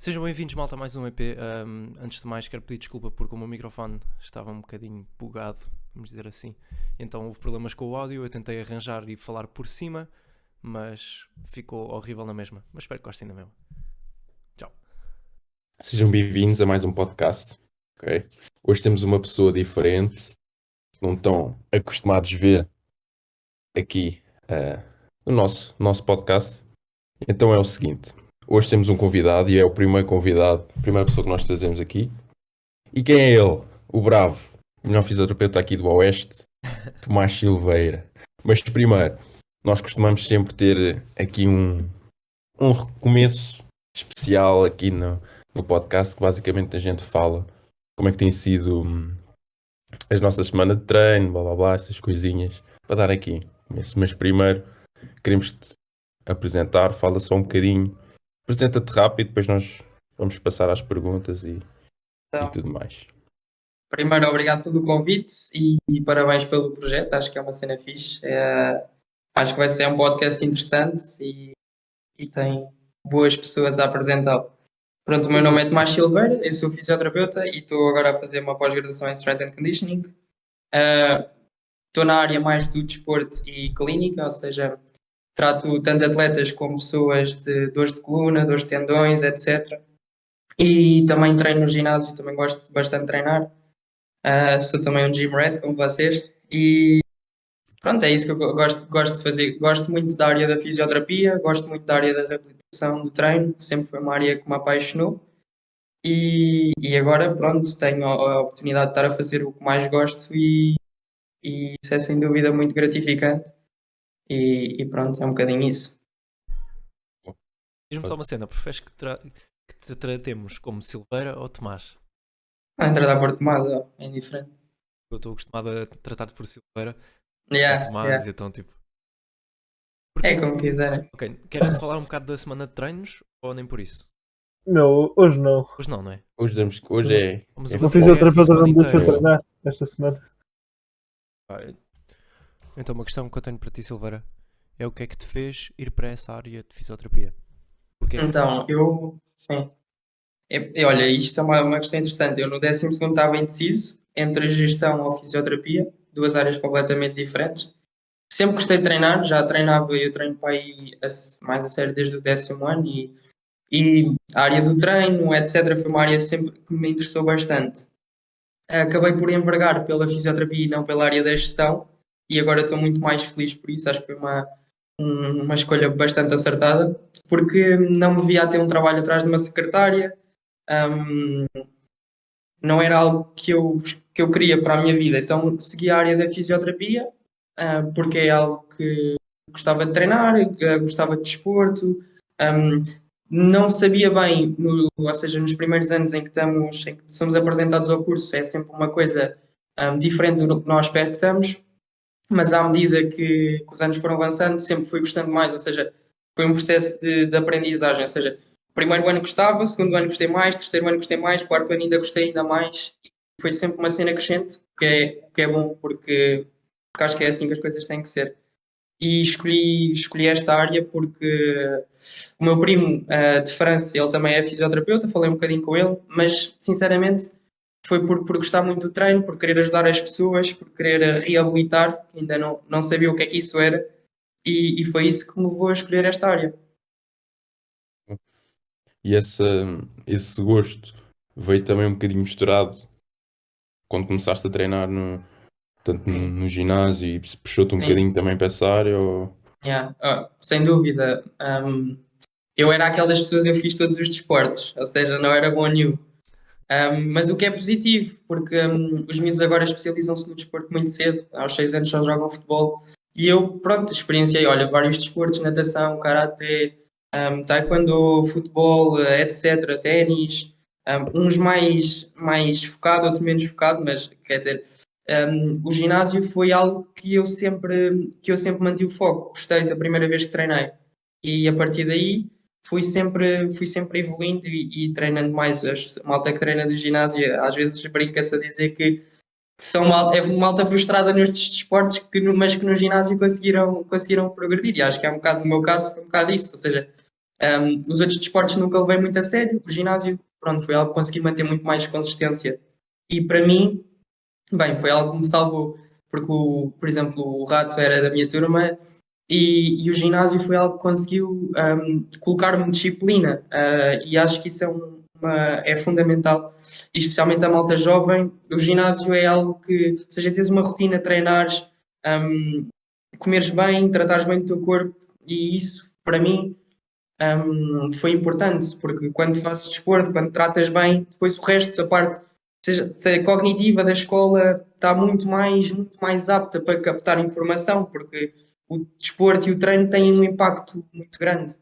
Sejam bem-vindos, malta, a mais um EP. Antes de mais, quero pedir desculpa porque o meu microfone estava um bocadinho bugado, vamos dizer assim. Então houve problemas com o áudio, eu tentei arranjar e falar por cima, mas ficou horrível na mesma. Mas espero que gostem da mesma. Tchau. Sejam bem-vindos a mais um podcast. Ok? Hoje temos uma pessoa diferente, que não estão acostumados a ver aqui no nosso podcast. Então é o seguinte: hoje temos um convidado e é o primeiro convidado, a primeira pessoa que nós trazemos aqui. E quem é ele? O Bravo, o melhor fisioterapeuta aqui do Oeste, Tomás Silveira. Mas primeiro, nós costumamos sempre ter aqui um recomeço especial aqui no podcast, que basicamente a gente fala como é que tem sido as nossas semanas de treino, blá blá blá, essas coisinhas, para dar aqui. Mas primeiro queremos te apresentar, fala só um bocadinho, apresenta-te rápido, depois nós vamos passar às perguntas e Então, tudo mais. primeiro, obrigado pelo convite e parabéns pelo projeto. Acho que é uma cena fixe. Acho que vai ser um podcast interessante e tem boas pessoas a apresentá-lo. Pronto, o meu nome é Tomás Silveira, eu sou fisioterapeuta e estou agora a fazer uma pós-graduação em Strength and Conditioning. Estou na área mais do desporto e clínica, ou seja, trato tanto atletas como pessoas de dores de coluna, dores de tendões, etc. E também treino no ginásio, também gosto bastante de treinar. Sou também um gym rat, como vocês, e pronto, é isso que eu gosto de fazer. Gosto muito da área da fisioterapia, gosto muito da área da reabilitação do treino, sempre foi uma área que me apaixonou. E agora, pronto, tenho a oportunidade de estar a fazer o que mais gosto e isso é sem dúvida muito gratificante. E pronto, é um bocadinho isso. Diz-me só uma cena, preferes que te tratemos como Silveira ou Tomás? A entrada a Porto Tomás é indiferente. Eu estou acostumado a tratar-te por Silveira ou Yeah, Tomás, yeah. então tipo... É Porquê como que... quiserem. Ok, querem falar um bocado da semana de treinos ou nem por isso? Não, hoje não. Hoje não é? Hoje Vamos é O abater essa fisioterapeuta semana não me deixou inteira. treinar esta semana. Então, uma questão que eu tenho para ti, Silveira, é o que é que te fez ir para essa área de fisioterapia? Porquê? Então, sim. Olha, isto é uma questão interessante. Eu no 12º estava indeciso entre a gestão ou a fisioterapia, duas áreas completamente diferentes. Sempre gostei de treinar, já treinava, eu treino para aí mais a sério desde o 10º ano e a área do treino, etc., foi uma área sempre que me interessou bastante. Acabei por envergar pela fisioterapia e não pela área da gestão e agora estou muito mais feliz por isso. Acho que foi uma escolha bastante acertada, porque não me via a ter um trabalho atrás de uma secretária. Um, não era algo que eu queria para a minha vida, então segui a área da fisioterapia, porque é algo que gostava de treinar, gostava de desporto, um, não sabia bem, ou seja, nos primeiros anos em que somos apresentados ao curso, é sempre uma coisa diferente do que nós expectamos, mas à medida que os anos foram avançando, sempre fui gostando mais, ou seja, foi um processo de aprendizagem, ou seja, primeiro ano gostava, segundo ano gostei mais, terceiro ano gostei mais, quarto ano ainda gostei ainda mais, e foi sempre uma cena crescente, que é bom, porque acho que é assim que as coisas têm que ser. E escolhi esta área porque o meu primo de França, ele também é fisioterapeuta, falei um bocadinho com ele, mas sinceramente foi por gostar muito do treino, por querer ajudar as pessoas, por querer reabilitar, ainda não sabia o que é que isso era, e foi isso que me levou a escolher esta área. E esse gosto veio também um bocadinho misturado quando começaste a treinar tanto Sim, no ginásio e se puxou-te um sim. bocadinho também para essa área ou... Yeah. Sem dúvida. Eu era aquelas pessoas, eu fiz todos os desportos, ou seja, não era bom nenhum. Mas o que é positivo, porque os miúdos agora especializam-se no desporto muito cedo, aos 6 anos só jogam futebol. E eu, pronto, experienciei, olha, vários desportos, natação, karaté, taekwondo, futebol, etc., ténis, uns mais focado, outros menos focado, mas quer dizer, o ginásio foi algo que eu sempre mantive o foco. Gostei da primeira vez que treinei. E a partir daí fui sempre evoluindo e treinando mais. A malta que treina do ginásio às vezes brinca-se a dizer que são malta frustrada nestes desportos, mas que no ginásio conseguiram progredir. E acho que é um bocado, no meu caso, foi um bocado isso. Ou seja, Os outros desportos nunca levei muito a sério. O ginásio, pronto, foi algo que consegui manter muito mais consistência. E para mim, bem, foi algo que me salvou, porque, por exemplo, o Rato era da minha turma e o ginásio foi algo que conseguiu colocar-me disciplina. E acho que isso é fundamental, e especialmente a malta jovem. O ginásio é algo que, ou seja, tens uma rotina, treinares, comeres bem, tratares bem do teu corpo, e isso, para mim, foi importante, porque quando fazes desporto, quando tratas bem, depois o resto, a parte seja cognitiva da escola, está muito mais apta para captar informação, porque o desporto e o treino têm um impacto muito grande.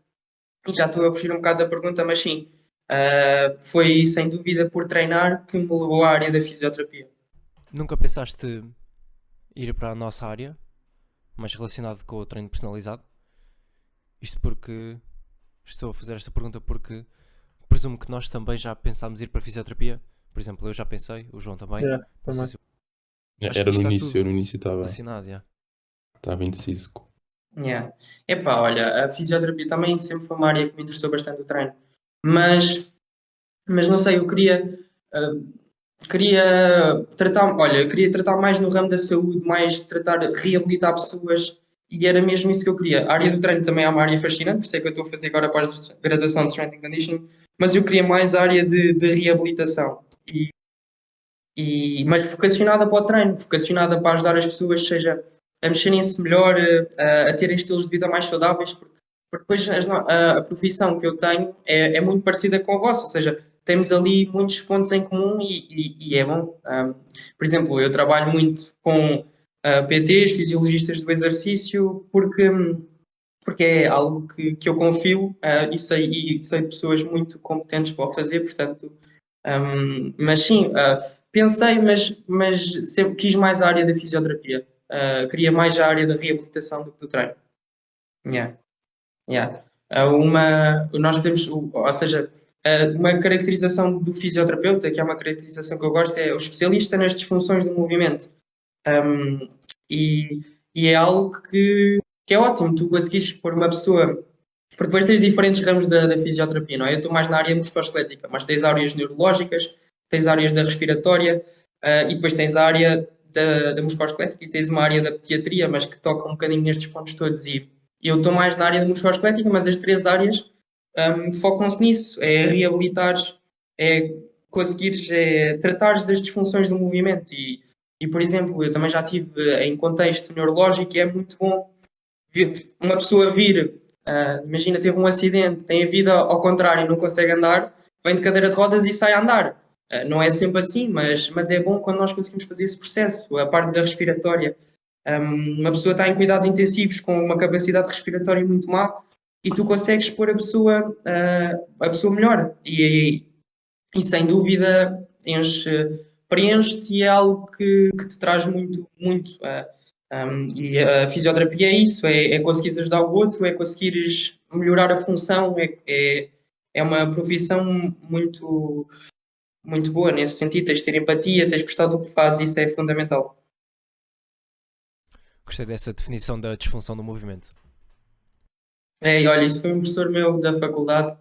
E já estou a fugir um bocado da pergunta, mas sim, foi sem dúvida por treinar que me levou à área da fisioterapia. Nunca pensaste ir para a nossa área, mas relacionado com o treino personalizado? Isto porque estou a fazer esta pergunta porque presumo que nós também já pensámos ir para a fisioterapia. Por exemplo, eu já pensei, o João também. Yeah, Não sei também. se Acho que Era isto no está início, tudo eu no início relacionado, já. estava indeciso. Yeah. Epá, olha, a fisioterapia também sempre foi uma área que me interessou bastante o treino. Mas não sei, eu queria tratar, olha, eu queria tratar mais no ramo da saúde, mais tratar, reabilitar pessoas, e era mesmo isso que eu queria. A área do treino também é uma área fascinante, por isso é que eu estou a fazer agora a pós-graduação de Strength and Conditioning, mas eu queria mais a área de reabilitação. Mas vocacionada para o treino, vocacionada para ajudar as pessoas, seja a mexerem-se melhor, a terem estilos de vida mais saudáveis, porque depois a profissão que eu tenho é muito parecida com a vossa, ou seja, temos ali muitos pontos em comum e é bom. Por exemplo, eu trabalho muito com PTs, fisiologistas do exercício, porque é algo que eu confio e sei de pessoas muito competentes para o fazer, portanto, mas sim, pensei, mas sempre quis mais a área da fisioterapia. Queria mais a área da reabilitação do que do treino. Yeah, yeah. Nós podemos, ou seja, uma caracterização do fisioterapeuta, que é uma caracterização que eu gosto, é o especialista nas disfunções do movimento. Um, e, e é algo que é ótimo, tu conseguires pôr uma pessoa, porque depois tens diferentes ramos da fisioterapia, não é? Eu estou mais na área musculoesquelética, mas tens áreas neurológicas, tens áreas da respiratória, e depois tens a área da musculoesquelética e tens uma área da pediatria, mas que toca um bocadinho nestes pontos todos. E eu estou mais na área da musculoesquelética, mas as três áreas focam-se nisso, é reabilitares, é conseguires tratares das disfunções do movimento. E, por exemplo, eu também já estive em contexto neurológico e é muito bom uma pessoa vir, imagina, teve um acidente, tem a vida ao contrário, não consegue andar, vem de cadeira de rodas e sai a andar. Não é sempre assim, mas é bom quando nós conseguimos fazer esse processo, a parte da respiratória. Uma pessoa está em cuidados intensivos com uma capacidade respiratória muito má e tu consegues pôr a pessoa melhor. E sem dúvida preenche-te e é algo que te traz muito, muito. E a fisioterapia é isso, é conseguires ajudar o outro, é conseguires melhorar a função, é uma profissão muito, muito boa nesse sentido, tens de ter empatia, tens de gostar do que fazes, isso é fundamental. Gostei dessa definição da disfunção do movimento. E olha, isso foi um professor meu da faculdade,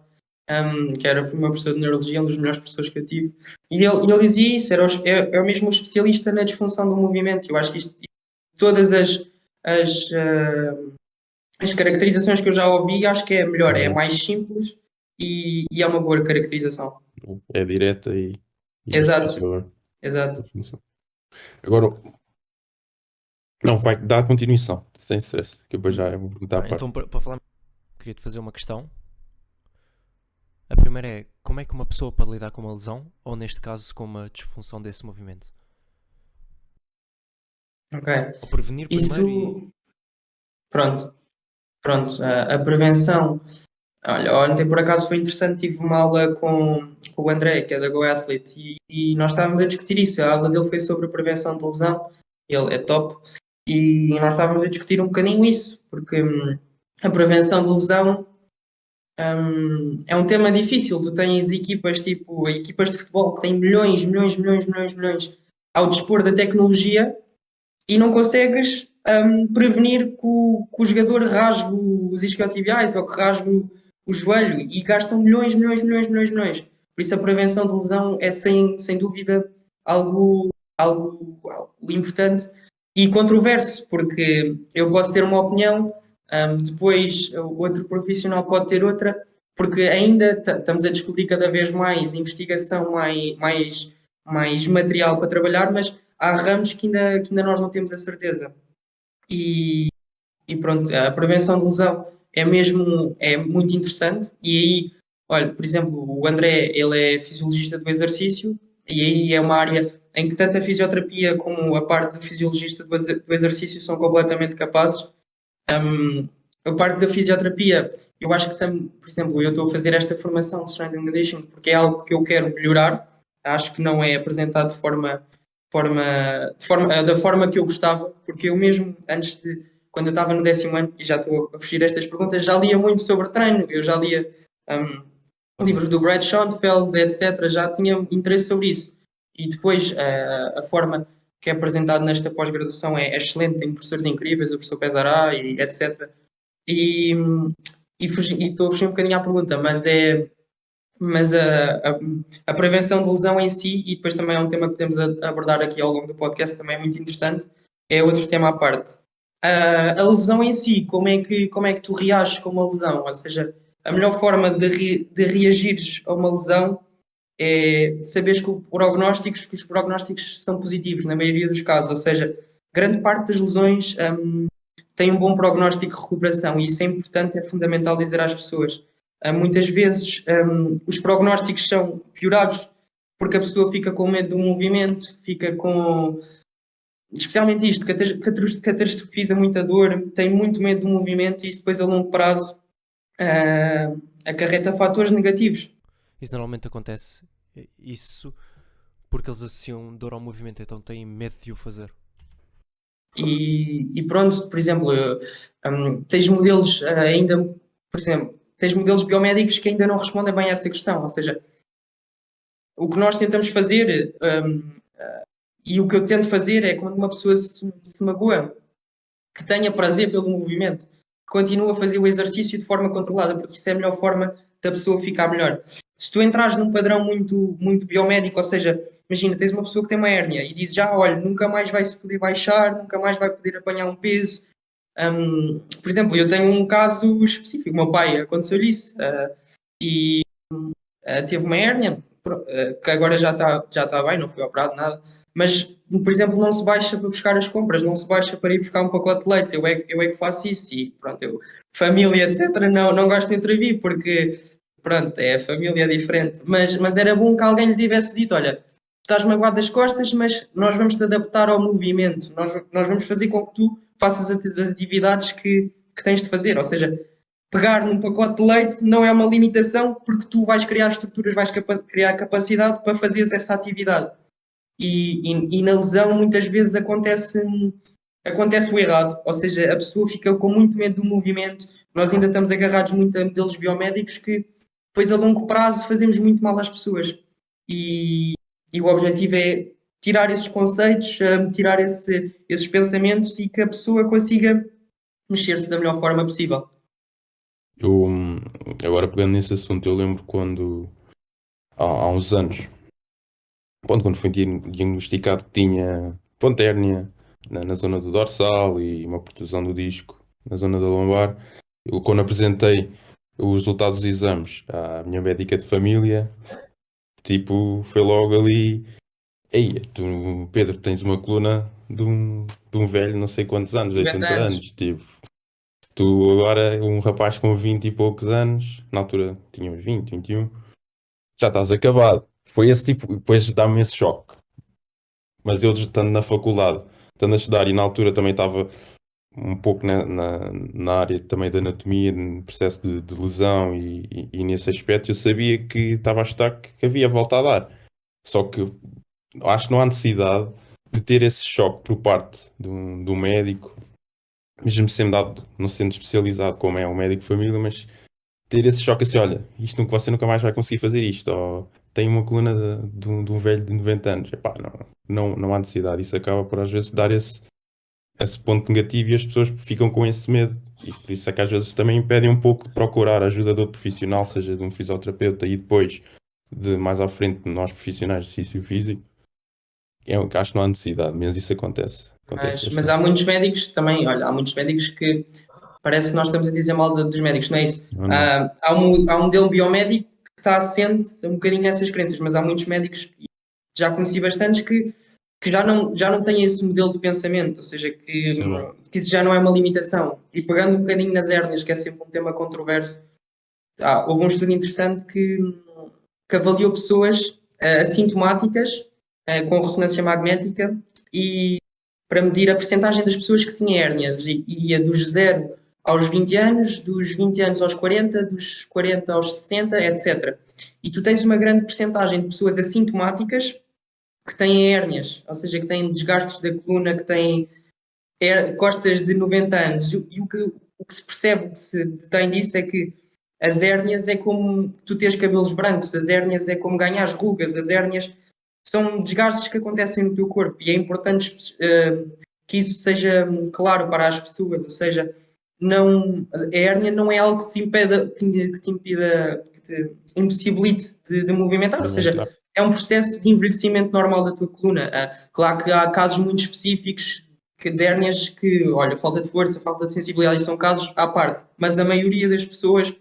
que era o meu professor de neurologia, um dos melhores professores que eu tive, e ele dizia isso, é mesmo um especialista na disfunção do movimento. Eu acho que todas as caracterizações que eu já ouvi, acho que é melhor, é mais simples e é uma boa caracterização. É direta e Exato, justifica exato. a função. Agora, não, vai dar continuação, sem stress, que eu depois já vou perguntar à parte. Então, para falar, queria-te fazer uma questão. A primeira é, como é que uma pessoa pode lidar com uma lesão, ou neste caso com uma disfunção desse movimento? Ok. Ou prevenir primeiro Isso, pronto. A prevenção. Olha, ontem por acaso foi interessante, tive uma aula com o André, que é da Go Athlete, e nós estávamos a discutir isso. A aula dele foi sobre a prevenção de lesão, ele é top, e nós estávamos a discutir um bocadinho isso, porque a prevenção de lesão é um tema difícil. Tu tens equipas tipo equipas de futebol que têm milhões, milhões, milhões, milhões, milhões ao dispor da tecnologia e não consegues prevenir que o jogador rasgue os isquiotibiais ou que rasgue o joelho e gastam milhões, milhões, milhões, milhões, milhões. Por isso a prevenção de lesão é sem dúvida algo importante e controverso, porque eu posso ter uma opinião, depois o outro profissional pode ter outra, porque ainda estamos a descobrir cada vez mais investigação, mais material para trabalhar, mas há ramos que ainda nós não temos a certeza. E pronto, a prevenção de lesão é muito interessante. E aí, olha, por exemplo, o André, ele é fisiologista do exercício, e aí é uma área em que tanto a fisioterapia como a parte de fisiologista do exercício são completamente capazes. A parte da fisioterapia, eu acho que, por exemplo, eu estou a fazer esta formação de Strength and Conditioning porque é algo que eu quero melhorar. Acho que não é apresentado da forma que eu gostava, porque eu mesmo, quando eu estava no 10º ano, e já estou a fugir estas perguntas, já lia muito sobre treino, eu já lia livros do Brad Schoenfeld, etc., já tinha interesse sobre isso. E depois, a forma que é apresentado nesta pós-graduação é excelente, tem professores incríveis, o professor Pesará, e etc. E estou a fugir um bocadinho à pergunta, mas a prevenção de lesão em si, e depois também é um tema que podemos abordar aqui ao longo do podcast, também é muito interessante, é outro tema à parte. A lesão em si, como é que tu reages com uma lesão? Ou seja, a melhor forma de reagires a uma lesão é saberes que os prognósticos são positivos na maioria dos casos, ou seja, grande parte das lesões tem um bom prognóstico de recuperação e isso é importante, é fundamental dizer às pessoas. Muitas vezes os prognósticos são piorados porque a pessoa fica com medo do movimento, fica com. Especialmente isto, catastrofiza muita dor, tem muito medo do movimento e isso depois a longo prazo acarreta fatores negativos. Isso normalmente acontece isso porque eles associam dor ao movimento, então têm medo de o fazer. E pronto, por exemplo, tens modelos ainda, por exemplo, tens modelos biomédicos que ainda não respondem bem a essa questão, ou seja, o que nós tentamos fazer e o que eu tento fazer é quando uma pessoa se magoa, que tenha prazer pelo movimento, que continue a fazer o exercício de forma controlada, porque isso é a melhor forma da pessoa ficar melhor. Se tu entrares num padrão muito, muito biomédico, ou seja, imagina, tens uma pessoa que tem uma hérnia e dizes já, olha, nunca mais vai se poder baixar, nunca mais vai poder apanhar um peso. Por exemplo, eu tenho um caso específico, o meu pai aconteceu-lhe isso e teve uma hérnia, que agora já está bem, não foi operado, nada, mas, por exemplo, não se baixa para buscar as compras, não se baixa para ir buscar um pacote de leite, eu é que faço isso e pronto, família, etc., não gosto de intervir porque, pronto, é a família diferente, mas era bom que alguém lhe tivesse dito, olha, estás magoado das costas, mas nós vamos te adaptar ao movimento, nós vamos fazer com que tu faças as atividades que tens de fazer, ou seja, pegar num pacote de leite não é uma limitação porque tu vais criar estruturas, vais criar capacidade para fazeres essa atividade. E na lesão muitas vezes acontece o errado, ou seja, a pessoa fica com muito medo do movimento, nós ainda estamos agarrados muito a modelos biomédicos que depois a longo prazo fazemos muito mal às pessoas. E o objetivo é tirar esses conceitos, tirar esses pensamentos e que a pessoa consiga mexer-se da melhor forma possível. Eu, agora pegando nesse assunto, eu lembro quando, há uns anos, quando fui diagnosticado que tinha ponto hérnia na zona do dorsal e uma protusão do disco na zona da lombar, eu quando apresentei os resultados dos exames à minha médica de família, tipo, foi logo ali, ei, tu, Pedro, tens uma coluna de um velho não sei quantos anos, 90 80 anos. anos, tipo. Tu agora, um rapaz com 20 e poucos anos, na altura tinha 20, 21, já estás acabado. Foi esse tipo, depois dá-me esse choque. Mas eu estando na faculdade, estando a estudar, e na altura também estava um pouco na área também da anatomia, no processo de lesão e nesse aspecto, eu sabia que estava a estudar que havia volta a dar. Só que eu acho que não há necessidade de ter esse choque por parte de um médico, mesmo sendo dado, não sendo especializado como é um médico de família, mas ter esse choque assim, olha, você nunca mais vai conseguir fazer isto, ou tem uma coluna de um velho de 90 anos. Epá, não há necessidade. Isso acaba por às vezes dar esse ponto negativo e as pessoas ficam com esse medo E por isso é que às vezes também impedem um pouco de procurar ajuda de outro profissional, seja de um fisioterapeuta e depois de mais à frente de nós profissionais de exercício físico. Eu acho que não há necessidade, mas isso acontece. Acontece Mas há bastante. muitos médicos também, olha, há muitos médicos que parece que nós estamos a dizer mal dos médicos, não é isso? Não, não. Há um modelo biomédico que está assente um bocadinho nessas crenças, mas há muitos médicos, já conheci bastantes, que já não têm esse modelo de pensamento, ou seja, Isso é bom. que isso já não é uma limitação. E pegando um bocadinho nas hérnias, que é sempre um tema controverso, houve um estudo interessante que avaliou pessoas assintomáticas com ressonância magnética e para medir a percentagem das pessoas que tinham hérnias e ia dos 0 aos 20 anos, dos 20 anos aos 40, dos 40 aos 60, etc. E tu tens uma grande percentagem de pessoas assintomáticas que têm hérnias, ou seja, que têm desgastes da coluna, que têm costas de 90 anos. O que se percebe, o que se detém disso é que as hérnias é como tu teres cabelos brancos, as hérnias é como ganhar rugas, as hérnias são desgastes que acontecem no teu corpo e é importante que isso seja claro para as pessoas, ou seja, não, a hérnia não é algo que te impeda, que te impida, que te impossibilite de movimentar, ou seja, Movimentar. é um processo de envelhecimento normal da tua coluna. Claro que há casos muito específicos de hérnias que, olha, falta de força, falta de sensibilidade, isso são casos à parte, mas a maioria das pessoas,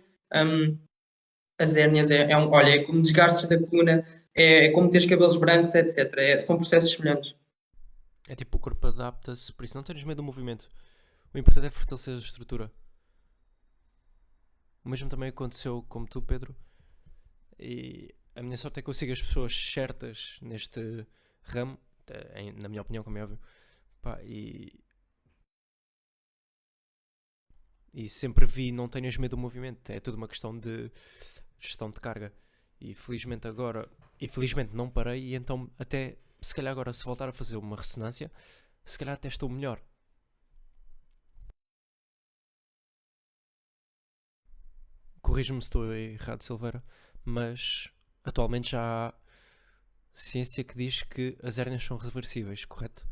as hérnias olha, é como desgastes da coluna, é como teres cabelos brancos, etc. São processos semelhantes. É tipo, o corpo adapta-se, por isso não tens medo do movimento. O importante é fortalecer a estrutura. O mesmo também aconteceu como tu, Pedro. E a minha sorte é que eu sigo as pessoas certas neste ramo, na minha opinião, como é óbvio. Pá, e sempre vi, não tenhas medo do movimento. É tudo uma questão de gestão de carga. E felizmente agora, não parei. E então, até se calhar agora, se voltar a fazer uma ressonância, se calhar até estou melhor. Corrijo-me se estou errado, Silveira, mas atualmente já há ciência que diz que as hérnias são reversíveis, correto?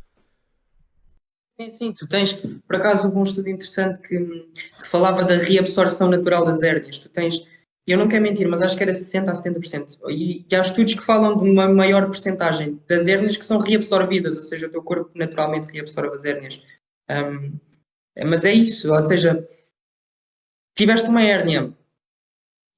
Sim, tu tens, por acaso houve um estudo interessante que falava da reabsorção natural das hérnias. Tu tens, eu não quero mentir, mas acho que era 60% a 70%. E há estudos que falam de uma maior percentagem das hérnias que são reabsorvidas, ou seja, o teu corpo naturalmente reabsorve as hérnias. Um, mas é isso, ou seja, tiveste uma hérnia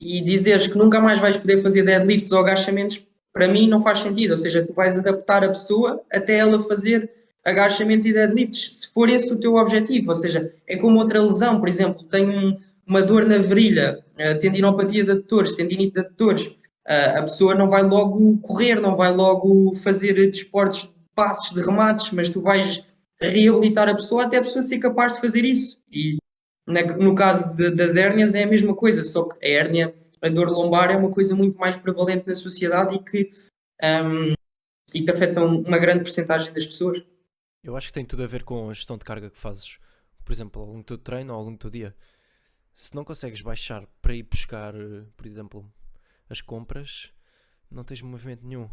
e dizeres que nunca mais vais poder fazer deadlifts ou agachamentos, para mim não faz sentido. Ou seja, tu vais adaptar a pessoa até ela fazer agachamentos e deadlifts, se for esse o teu objetivo. Ou seja, é como outra lesão, por exemplo, tenho uma dor na virilha, tendinopatia de adutores, tendinite de adutores. A pessoa não vai logo correr, não vai logo fazer desportos de passos, de remates, mas tu vais reabilitar a pessoa até a pessoa ser capaz de fazer isso. E no caso das hérnias é a mesma coisa, só que a hérnia, a dor lombar é uma coisa muito mais prevalente na sociedade e que afeta uma grande percentagem das pessoas. Eu acho que tem tudo a ver com a gestão de carga que fazes. Por exemplo, ao longo do teu treino ou ao longo do teu dia. Se não consegues baixar para ir buscar, por exemplo, as compras, não tens movimento nenhum.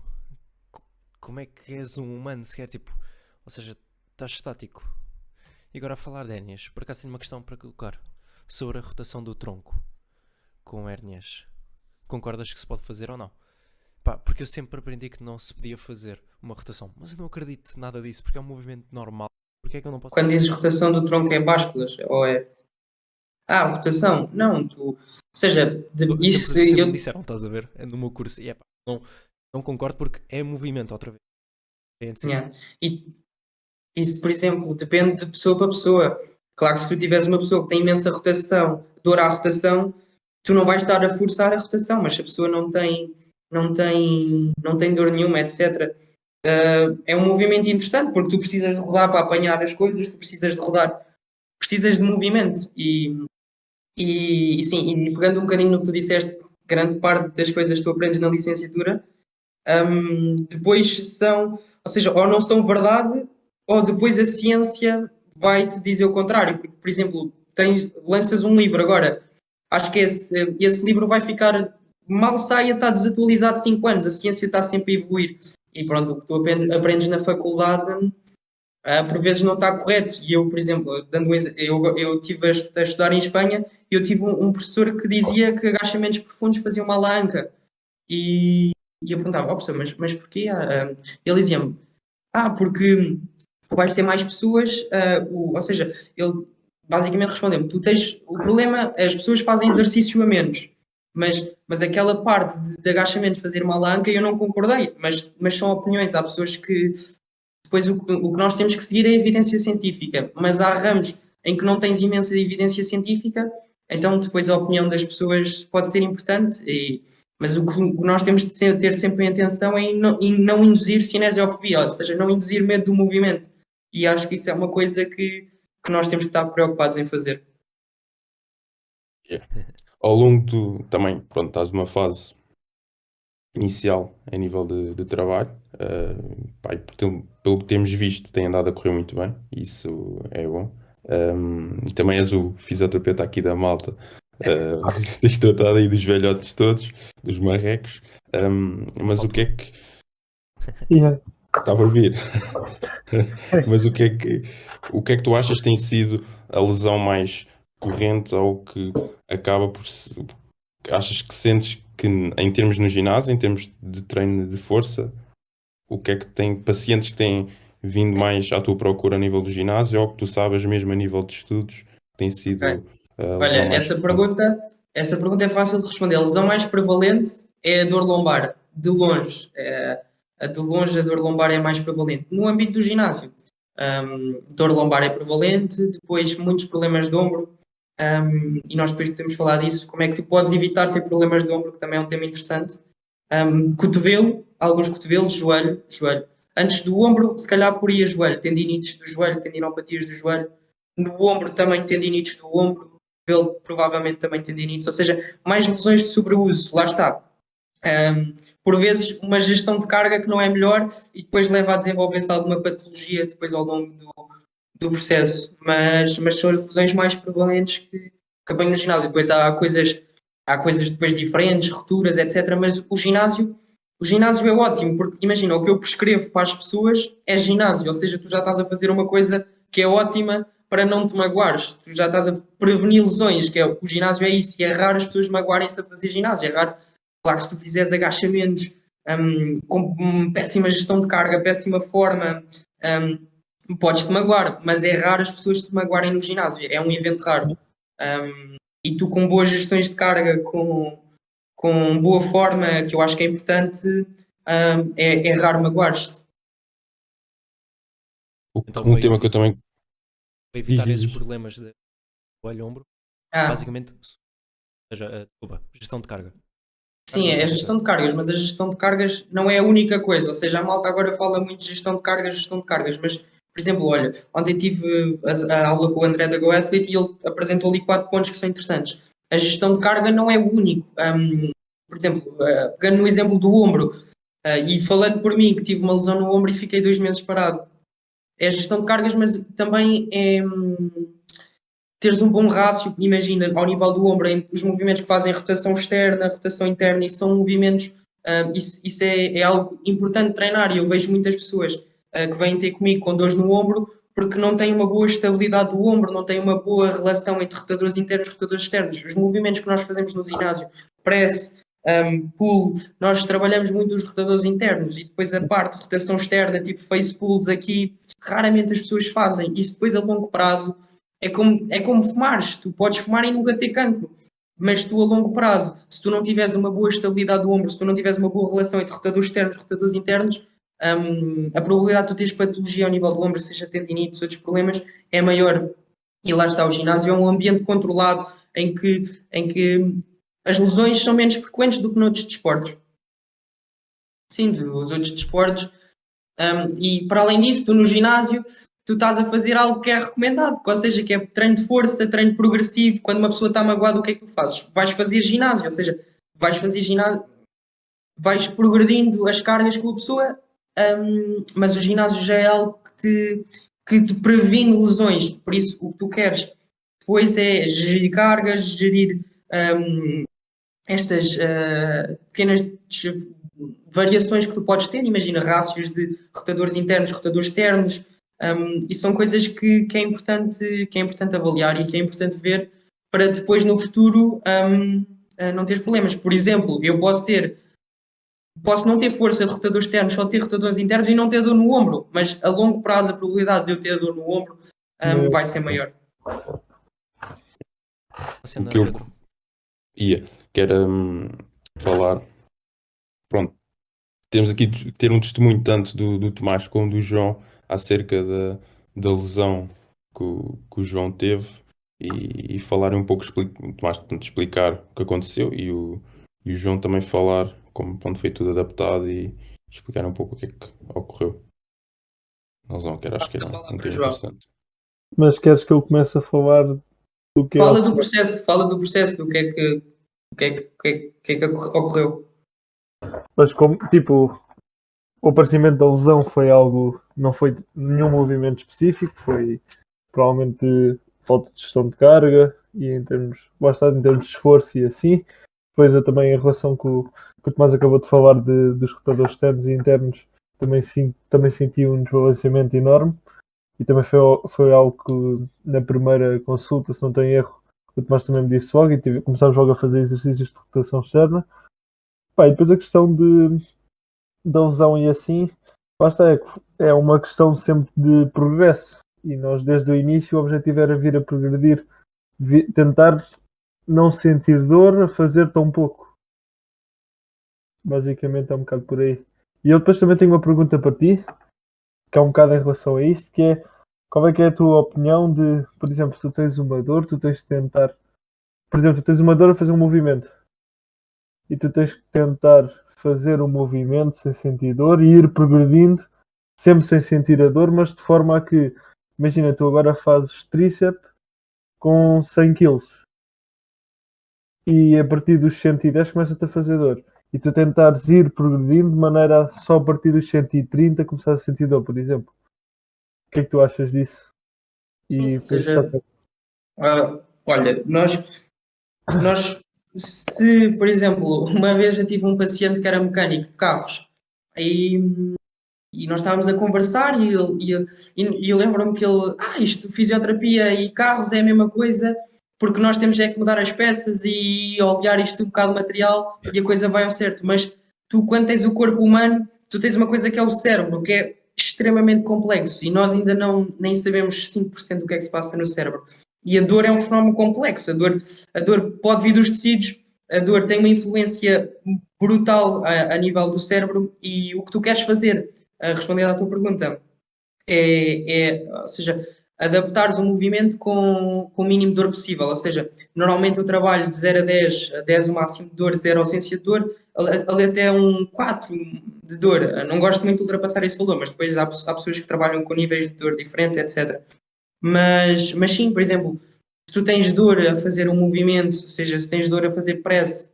Como é que és um humano sequer? Tipo, ou seja, estás estático. E agora a falar de hérnias, por acaso tenho uma questão para colocar sobre a rotação do tronco com hérnias. Concordas que se pode fazer ou não? Pá, porque eu sempre aprendi que não se podia fazer uma rotação, mas eu não acredito nada disso, porque é um movimento normal. Porque é que eu não posso? Quando dizes rotação do tronco é básculas, ou é... rotação. Não, tu... Ou seja, isso Sempre me eu... disseram, estás a ver? É no meu curso. E é pá, não concordo porque é movimento outra vez. É de si. Yeah. E isso, por exemplo, depende de pessoa para pessoa. Claro que se tu tiveres uma pessoa que tem imensa rotação, dor à rotação, tu não vais estar a forçar a rotação, mas se a pessoa não tem dor nenhuma, etc. É um movimento interessante porque tu precisas de rodar para apanhar as coisas, tu precisas de rodar, precisas de movimento e sim, e pegando um bocadinho no que tu disseste, grande parte das coisas que tu aprendes na licenciatura depois são, ou seja, ou não são verdade, ou depois a ciência vai-te dizer o contrário. Porque, por exemplo, lanças um livro agora, acho que esse livro vai ficar, mal saia, está desatualizado 5 anos, a ciência está sempre a evoluir. E pronto, o que tu aprendes na faculdade por vezes não está correto. E eu, por exemplo, eu estive a estudar em Espanha e eu tive um professor que dizia que agachamentos profundos faziam mal à anca. E eu perguntava, ó professor, mas porquê? Ele dizia-me, porque vais ter mais pessoas, ou seja, ele basicamente respondeu-me, o problema, as pessoas fazem exercício a menos, mas aquela parte de agachamento fazer mal à anca eu não concordei, mas são opiniões, há pessoas que depois o que nós temos que seguir é a evidência científica, mas há ramos em que não tens imensa evidência científica, então depois a opinião das pessoas pode ser importante, mas o que nós temos de ter sempre em atenção é em não induzir cinesiofobia, ou seja, não induzir medo do movimento. E acho que isso é uma coisa que nós temos que estar preocupados em fazer. Ao longo do também, pronto, estás numa fase inicial a nível de trabalho, pá, e pelo que temos visto, tem andado a correr muito bem, isso é bom. E também és o fisioterapeuta aqui da malta, tens tratado aí dos velhotes todos, dos marrecos. Mas o que é que Yeah. estava a ouvir? Mas o que é que tu achas tem sido a lesão mais corrente ou que acaba por achas que sentes que em termos no ginásio, em termos de treino de força, o que é que tem pacientes que têm vindo mais à tua procura a nível do ginásio ou que tu sabes mesmo a nível de estudos tem Ok. sido a Olha, lesão mais corrente? essa pergunta é fácil de responder. A lesão mais prevalente é a dor lombar, de longe. De longe, a dor lombar é mais prevalente. No âmbito do ginásio, dor lombar é prevalente, depois muitos problemas de ombro, e nós depois podemos falar disso, como é que tu podes evitar ter problemas de ombro, que também é um tema interessante. Cotovelo, alguns cotovelos, joelho. Antes do ombro, se calhar poria joelho, tendinites do joelho, tendinopatias do joelho. No ombro também tendinites do ombro, cotovelo provavelmente também tendinites, ou seja, mais lesões de sobreuso, lá está. Por vezes uma gestão de carga que não é melhor e depois leva a desenvolver-se alguma patologia depois ao longo do processo, mas são as lesões mais prevalentes que apanho no ginásio. Depois há coisas depois diferentes, rupturas, etc. Mas o ginásio é ótimo, porque imagina, o que eu prescrevo para as pessoas é ginásio, ou seja, tu já estás a fazer uma coisa que é ótima para não te magoares, tu já estás a prevenir lesões, que é o ginásio é isso, e é raro as pessoas magoarem-se a fazer ginásio, é raro. Claro que se tu fizeres agachamentos com péssima gestão de carga, péssima forma, podes-te magoar, mas é raro as pessoas se magoarem no ginásio, é um evento raro. E tu com boas gestões de carga, com boa forma, que eu acho que é importante, é raro magoar-te. Então, Um tema que eu também para evitar diz, esses diz. problemas de joelho-ombro, Ah, basicamente, ou seja, desculpa, gestão de carga. sim, é a gestão de cargas, mas a gestão de cargas não é a única coisa. Ou seja, a malta agora fala muito de gestão de cargas, mas, por exemplo, olha, ontem tive a aula com o André da GoAthlete e ele apresentou ali 4 pontos que são interessantes. A gestão de carga não é o único. Por exemplo, pegando no exemplo do ombro, e falando por mim, que tive uma lesão no ombro e fiquei 2 meses parado. É a gestão de cargas, mas também é teres um bom rácio, imagina, ao nível do ombro, entre os movimentos que fazem rotação externa, rotação interna, isso são movimentos, isso é algo importante de treinar e eu vejo muitas pessoas que vêm ter comigo com dores no ombro porque não têm uma boa estabilidade do ombro, não têm uma boa relação entre rotadores internos e rotadores externos. Os movimentos que nós fazemos no ginásio, press, pull, nós trabalhamos muito os rotadores internos e depois a parte de rotação externa, tipo face pulls aqui, raramente as pessoas fazem. Isso depois a longo prazo é como fumares, tu podes fumar e nunca ter cancro, mas tu a longo prazo, se tu não tiveres uma boa estabilidade do ombro, se tu não tiveres uma boa relação entre rotadores externos e rotadores internos, a probabilidade de tu teres patologia ao nível do ombro, seja tendinites ou outros problemas, é maior. E lá está, o ginásio é um ambiente controlado em que as lesões são menos frequentes do que noutros desportos. Sim, os outros desportos. E para além disso, tu no ginásio, tu estás a fazer algo que é recomendado, ou seja, que é treino de força, treino progressivo. Quando uma pessoa está magoada, o que é que tu fazes? Vais fazer ginásio, ou seja, vais fazer ginásio, vais progredindo as cargas com a pessoa, mas o ginásio já é algo que te previne lesões. Por isso, o que tu queres depois é gerir cargas, gerir estas pequenas variações que tu podes ter, imagina rácios de rotadores internos, rotadores externos, E são coisas que é importante avaliar e que é importante ver para depois no futuro não ter problemas. Por exemplo, eu posso não ter força de rotadores externos, só ter rotadores internos e não ter dor no ombro, mas a longo prazo a probabilidade de eu ter dor no ombro vai ser maior. A cena, O que eu Pedro. ia, que era falar, pronto, temos aqui de ter um testemunho tanto do Tomás como do João acerca da lesão que o João teve e falarem um pouco, o Tomás portanto, explicar o que aconteceu e o João também falar como quando foi tudo adaptado e explicar um pouco o que é que ocorreu na lesão, que era, acho que Passo era a um palavra, tema João. interessante. Mas queres que eu comece a falar do que é ao certo? Fala do processo, do que é que ocorreu. Mas como, tipo, o aparecimento da lesão foi algo, não foi nenhum movimento específico, foi provavelmente falta de gestão de carga e bastante em termos de esforço e assim. Depois eu também, em relação com o Tomás acabou de falar dos rotadores externos e internos, também senti um desbalanceamento enorme e também foi algo que na primeira consulta, se não tenho erro, o Tomás também me disse logo e começámos logo a fazer exercícios de rotação externa. Pá, e depois a questão da lesão e assim, basta é uma questão sempre de progresso. E nós, desde o início, o objetivo era vir a progredir, tentar não sentir dor a fazer tão pouco. Basicamente é um bocado por aí. E eu depois também tenho uma pergunta para ti, que é um bocado em relação a isto, que é qual é que é a tua opinião de, por exemplo, se tu tens uma dor, tu tens de tentar, por exemplo, tu tens uma dor a fazer um movimento e tu tens que tentar fazer o movimento sem sentir dor e ir progredindo sempre sem sentir a dor, mas de forma a que, imagina, tu agora fazes tríceps com 100 kg e a partir dos 110 começa-te a fazer dor. E tu tentares ir progredindo de maneira a só a partir dos 130 começar a sentir dor, por exemplo. O que é que tu achas disso? Sim, E ou podemos seja, tocar. olha, nós, se, por exemplo, uma vez eu tive um paciente que era mecânico de carros e nós estávamos a conversar e eu lembro-me que ele, isto, fisioterapia e carros é a mesma coisa, porque nós temos é que mudar as peças e olhar isto um bocado de material e a coisa vai ao certo. Mas tu, quando tens o corpo humano, tu tens uma coisa que é o cérebro, que é extremamente complexo e nós ainda nem sabemos 5% do que é que se passa no cérebro. E a dor é um fenómeno complexo. A dor pode vir dos tecidos, a dor tem uma influência brutal a nível do cérebro e o que tu queres fazer, respondendo à tua pergunta, ou seja, adaptares o movimento com o mínimo de dor possível. Ou seja, normalmente eu trabalho de 0 a 10 o máximo de dor, 0 ausência de dor, ali até um 4 de dor. Não gosto muito de ultrapassar esse valor, mas depois há pessoas que trabalham com níveis de dor diferentes, etc. Mas sim, por exemplo, se tu tens dor a fazer um movimento, ou seja, se tens dor a fazer press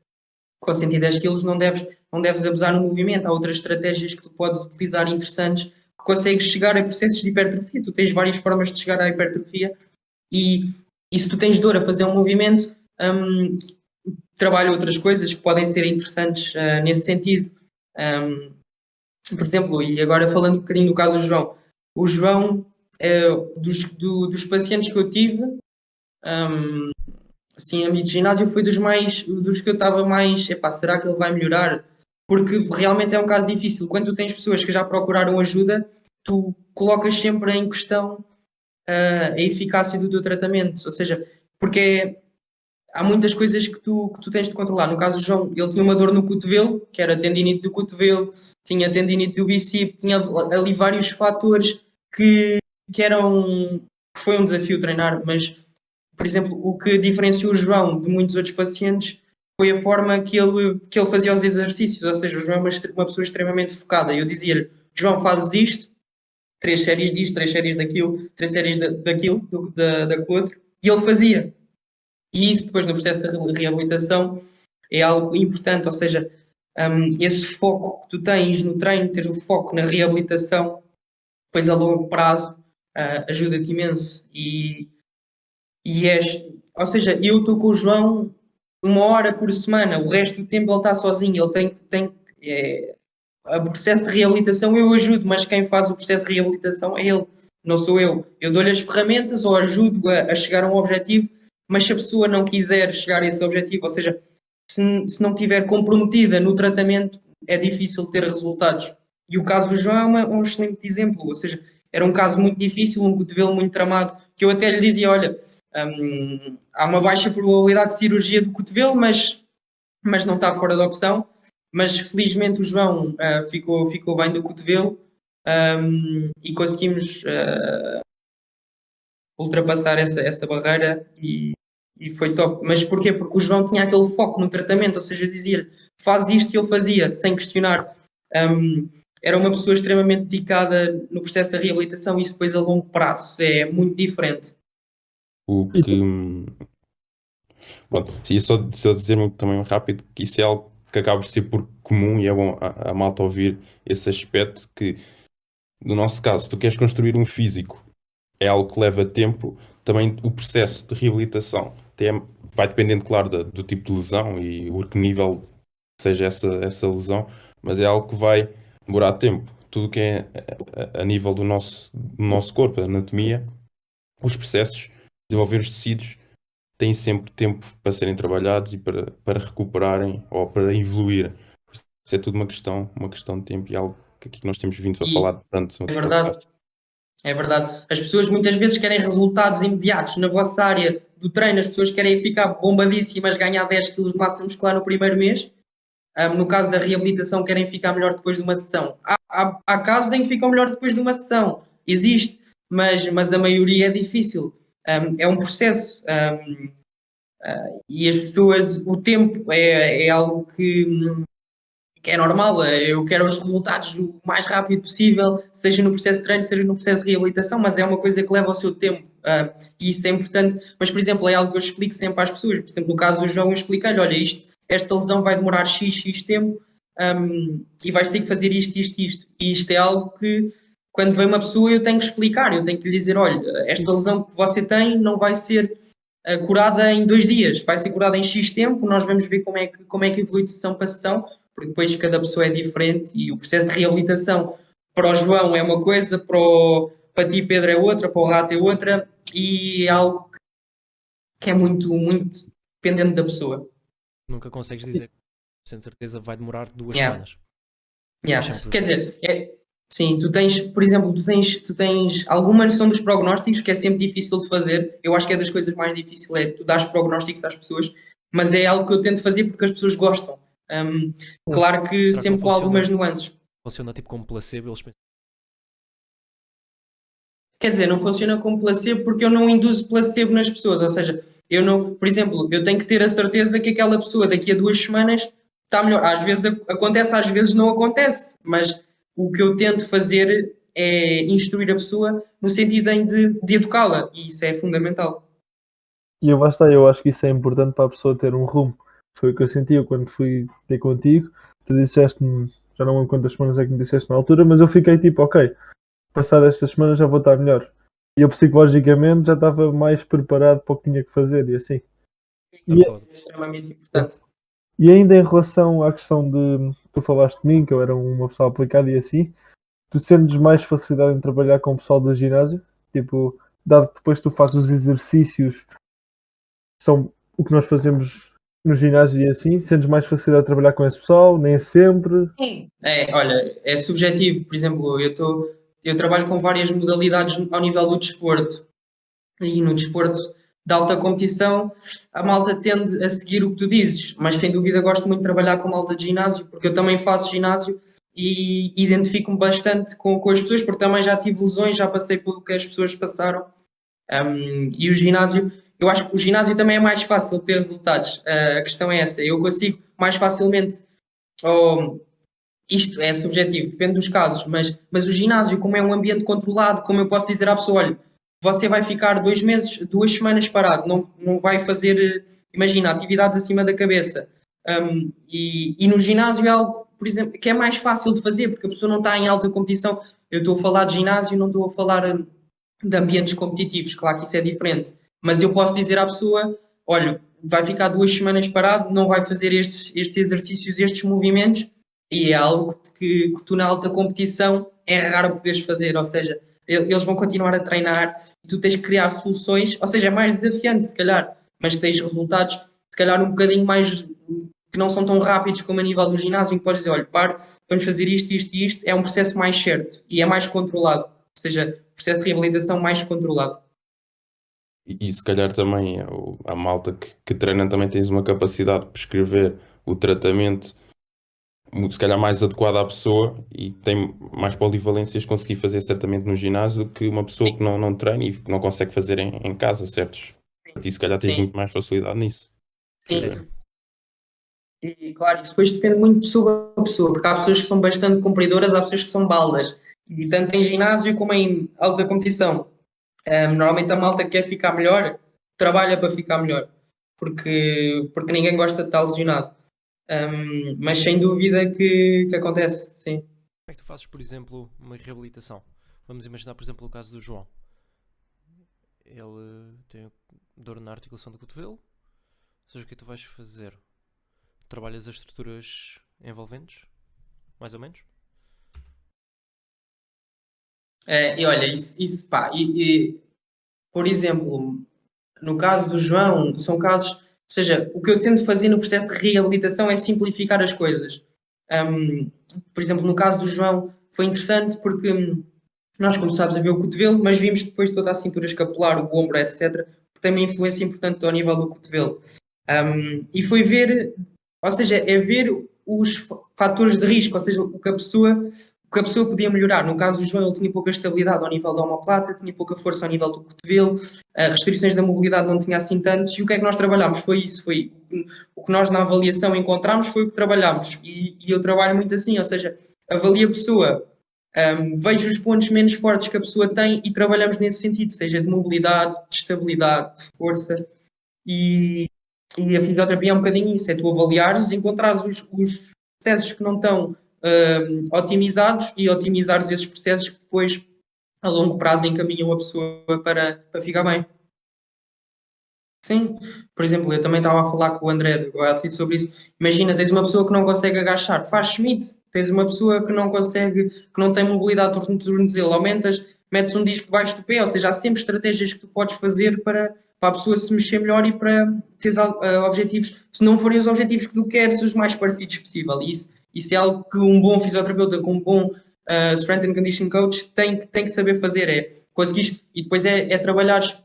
com 110 kg, não deves abusar no movimento. Há outras estratégias que tu podes utilizar interessantes que consegues chegar a processos de hipertrofia. Tu tens várias formas de chegar à hipertrofia e, e se tu tens dor a fazer um movimento, trabalha outras coisas que podem ser interessantes nesse sentido. Por exemplo, e agora falando um bocadinho do caso do João. O João, dos pacientes que eu tive, assim, a minha de ginásio foi dos que eu estava mais, será que ele vai melhorar? Porque realmente é um caso difícil. Quando tu tens pessoas que já procuraram ajuda, tu colocas sempre em questão a eficácia do teu tratamento. Ou seja, porque há muitas coisas que tu tens de controlar. No caso do João, ele tinha uma dor no cotovelo, que era tendinite do cotovelo, tinha tendinite do bíceps, tinha ali vários fatores que eram, que foi um desafio treinar, mas por exemplo, o que diferenciou o João de muitos outros pacientes foi a forma que ele fazia os exercícios, ou seja, o João é uma pessoa extremamente focada. E eu dizia-lhe, João, fazes isto, 3 séries disto, 3 séries daquilo, 3 séries daquilo, da outro, e ele fazia. E isso depois no processo da reabilitação é algo importante, ou seja, esse foco que tu tens no treino, ter o foco na reabilitação, depois a longo prazo ajuda-te imenso. Ou seja, eu estou com o João 1 hora por semana, o resto do tempo ele está sozinho, ele o processo de reabilitação eu ajudo, mas quem faz o processo de reabilitação é ele. não sou eu. Eu dou-lhe as ferramentas ou ajudo a chegar a um objetivo, mas se a pessoa não quiser chegar a esse objetivo, ou seja, se não estiver comprometida no tratamento, é difícil ter resultados. E o caso do João é um excelente exemplo, ou seja, era um caso muito difícil, um cotovelo muito tramado, que eu até lhe dizia, olha, há uma baixa probabilidade de cirurgia do cotovelo, mas não está fora da opção. Mas felizmente o João ficou bem do cotovelo e conseguimos ultrapassar essa barreira e foi top. Mas porquê? Porque o João tinha aquele foco no tratamento, ou seja, dizia-lhe, faz isto e ele fazia, sem questionar. Era uma pessoa extremamente dedicada no processo da reabilitação e isso depois a longo prazo é muito diferente. O que. Bom, e só dizer também rápido que isso é algo que acaba por ser por comum e é bom a malta ouvir esse aspecto que, no nosso caso, se tu queres construir um físico, é algo que leva tempo, também o processo de reabilitação vai dependendo, claro, do tipo de lesão e o que nível seja essa lesão, mas é algo que vai demorar tempo. Tudo que é a nível do nosso corpo, a anatomia, os processos, desenvolver os tecidos, têm sempre tempo para serem trabalhados e para recuperarem ou para evoluir. Isso é tudo uma questão de tempo e algo que aqui nós temos vindo a E falar tanto é noutros verdade. podcasts. É verdade. As pessoas muitas vezes querem resultados imediatos. Na vossa área do treino, as pessoas querem ficar bombadíssimas, ganhar 10 quilos de massa muscular no primeiro mês. No caso da reabilitação, querem ficar melhor depois de uma sessão. Há casos em que ficam melhor depois de uma sessão. Existe, mas a maioria é difícil. É um processo. E as pessoas, o tempo é algo que é normal, eu quero os resultados o mais rápido possível, seja no processo de treino, seja no processo de reabilitação, mas é uma coisa que leva o seu tempo e isso é importante. Mas, por exemplo, é algo que eu explico sempre às pessoas. Por exemplo, no caso do João, eu expliquei-lhe: olha, esta lesão vai demorar X tempo e vais ter que fazer isto. E isto é algo que, quando vem uma pessoa, eu tenho que explicar, eu tenho que lhe dizer: olha, esta lesão que você tem não vai ser curada em 2 dias, vai ser curada em X tempo, nós vamos ver como é que evolui de sessão para sessão, porque depois cada pessoa é diferente e o processo de reabilitação para o João é uma coisa, para ti, Pedro, é outra, para o Rato é outra, e é algo que é muito, muito dependente da pessoa. Nunca consegues dizer que, sem certeza, vai demorar 2 Yeah. semanas. Yeah. Mas sempre Quer dizer, sim, tu tens, por exemplo, tu tens alguma noção dos prognósticos, que é sempre difícil de fazer. Eu acho que é das coisas mais difíceis, é tu dar prognósticos às pessoas, mas é algo que eu tento fazer porque as pessoas gostam. Claro que Será que não sempre com algumas funciona? nuances. Funciona tipo como placebo, eles pensam, Quer dizer, não funciona como placebo porque eu não induzo placebo nas pessoas. Ou seja, eu não, por exemplo, eu tenho que ter a certeza que aquela pessoa daqui a 2 semanas está melhor. Às vezes acontece, às vezes não acontece, mas o que eu tento fazer é instruir a pessoa no sentido de educá-la e isso é fundamental. E eu acho que isso é importante para a pessoa ter um rumo. Foi o que eu senti eu quando fui ter contigo. Tu disseste-me, já não lembro quantas semanas é que me disseste na altura, mas eu fiquei tipo, ok, passado estas semanas já vou estar melhor. E eu psicologicamente já estava mais preparado para o que tinha que fazer e assim. E, foda. É extremamente importante. e ainda em relação à questão de tu falaste de mim, que eu era uma pessoa aplicada e assim, tu sentes mais facilidade em trabalhar com o pessoal do ginásio? Tipo, dado que depois tu fazes os exercícios são o que nós fazemos no ginásio e assim, sentes mais facilidade de trabalhar com esse pessoal? Nem sempre. Olha, é subjetivo. Por exemplo, eu trabalho com várias modalidades ao nível do desporto. E no desporto de alta competição, a malta tende a seguir o que tu dizes, mas sem dúvida gosto muito de trabalhar com malta de ginásio, porque eu também faço ginásio e identifico-me bastante com as pessoas, porque também já tive lesões, já passei pelo que as pessoas passaram. E o ginásio, eu acho que o ginásio também é mais fácil ter resultados. A questão é essa, eu consigo mais facilmente, ou isto é subjetivo, depende dos casos, mas o ginásio, como é um ambiente controlado, como eu posso dizer à pessoa, olha, você vai ficar 2 meses, 2 semanas parado, não vai fazer, imagina, atividades acima da cabeça. E no ginásio é algo, por exemplo, que é mais fácil de fazer, porque a pessoa não está em alta competição. Eu estou a falar de ginásio, não estou a falar de ambientes competitivos, claro que isso é diferente. Mas eu posso dizer à pessoa, olha, vai ficar 2 semanas parado, não vai fazer estes exercícios, estes movimentos, e é algo que tu na alta competição é raro poderes fazer, ou seja, eles vão continuar a treinar e tu tens que criar soluções, ou seja, é mais desafiante se calhar, mas tens resultados se calhar um bocadinho mais que não são tão rápidos como a nível do ginásio, em que podes dizer, olha, vamos fazer isto, isto e isto, é um processo mais certo e é mais controlado, ou seja, processo de reabilitação mais controlado. E se calhar também a malta que treina também tens uma capacidade de prescrever o tratamento se calhar mais adequado à pessoa e tem mais polivalências conseguir fazer esse tratamento no ginásio do que uma pessoa que não treina e que não consegue fazer em casa, certos? E se calhar tens Sim. muito mais facilidade nisso. Sim. E claro, isso depois depende muito de pessoa a pessoa, porque há pessoas que são bastante cumpridoras, há pessoas que são baldas, e tanto em ginásio como em alta competição. Normalmente a malta que quer ficar melhor, trabalha para ficar melhor, porque ninguém gosta de estar lesionado. Mas sem dúvida que acontece, sim. Como é que tu fazes, por exemplo, uma reabilitação? Vamos imaginar, por exemplo, o caso do João. Ele tem dor na articulação do cotovelo. Ou seja, o que é que tu vais fazer? Trabalhas as estruturas envolventes? Mais ou menos? E olha, isso pá, por exemplo, no caso do João, são casos, ou seja, o que eu tento fazer no processo de reabilitação é simplificar as coisas. Por exemplo, no caso do João, foi interessante porque nós começámos a ver o cotovelo, mas vimos depois toda a cintura escapular, o ombro, etc., que tem uma influência importante ao nível do cotovelo. E foi ver, ou seja, é ver os fatores de risco, ou seja, o que a pessoa podia melhorar. No caso do João, ele tinha pouca estabilidade ao nível da omoplata, tinha pouca força ao nível do cotovelo, restrições da mobilidade não tinha assim tantos, e o que é que nós trabalhámos? Foi isso, foi o que nós na avaliação encontramos, foi o que trabalhámos. E eu trabalho muito assim, ou seja, avalio a pessoa, vejo os pontos menos fortes que a pessoa tem e trabalhamos nesse sentido, seja de mobilidade, de estabilidade, de força. E a fisioterapia é um bocadinho isso, é tu avaliares, encontrares os processos que não estão otimizados e otimizares esses processos que depois, a longo prazo, encaminham a pessoa para ficar bem. Sim, por exemplo, eu também estava a falar com o André do Athlete sobre isso. Imagina, tens uma pessoa que não consegue agachar, faz Schmidt. Tens uma pessoa que não consegue, que não tem mobilidade do tornozelo, aumentas, metes um disco debaixo do pé, ou seja, há sempre estratégias que tu podes fazer para a pessoa se mexer melhor e para teres objetivos, se não forem os objetivos que tu queres, os mais parecidos possível. E isso é algo que um bom fisioterapeuta com um bom strength and conditioning coach tem que saber fazer, é conseguir, e depois é trabalhares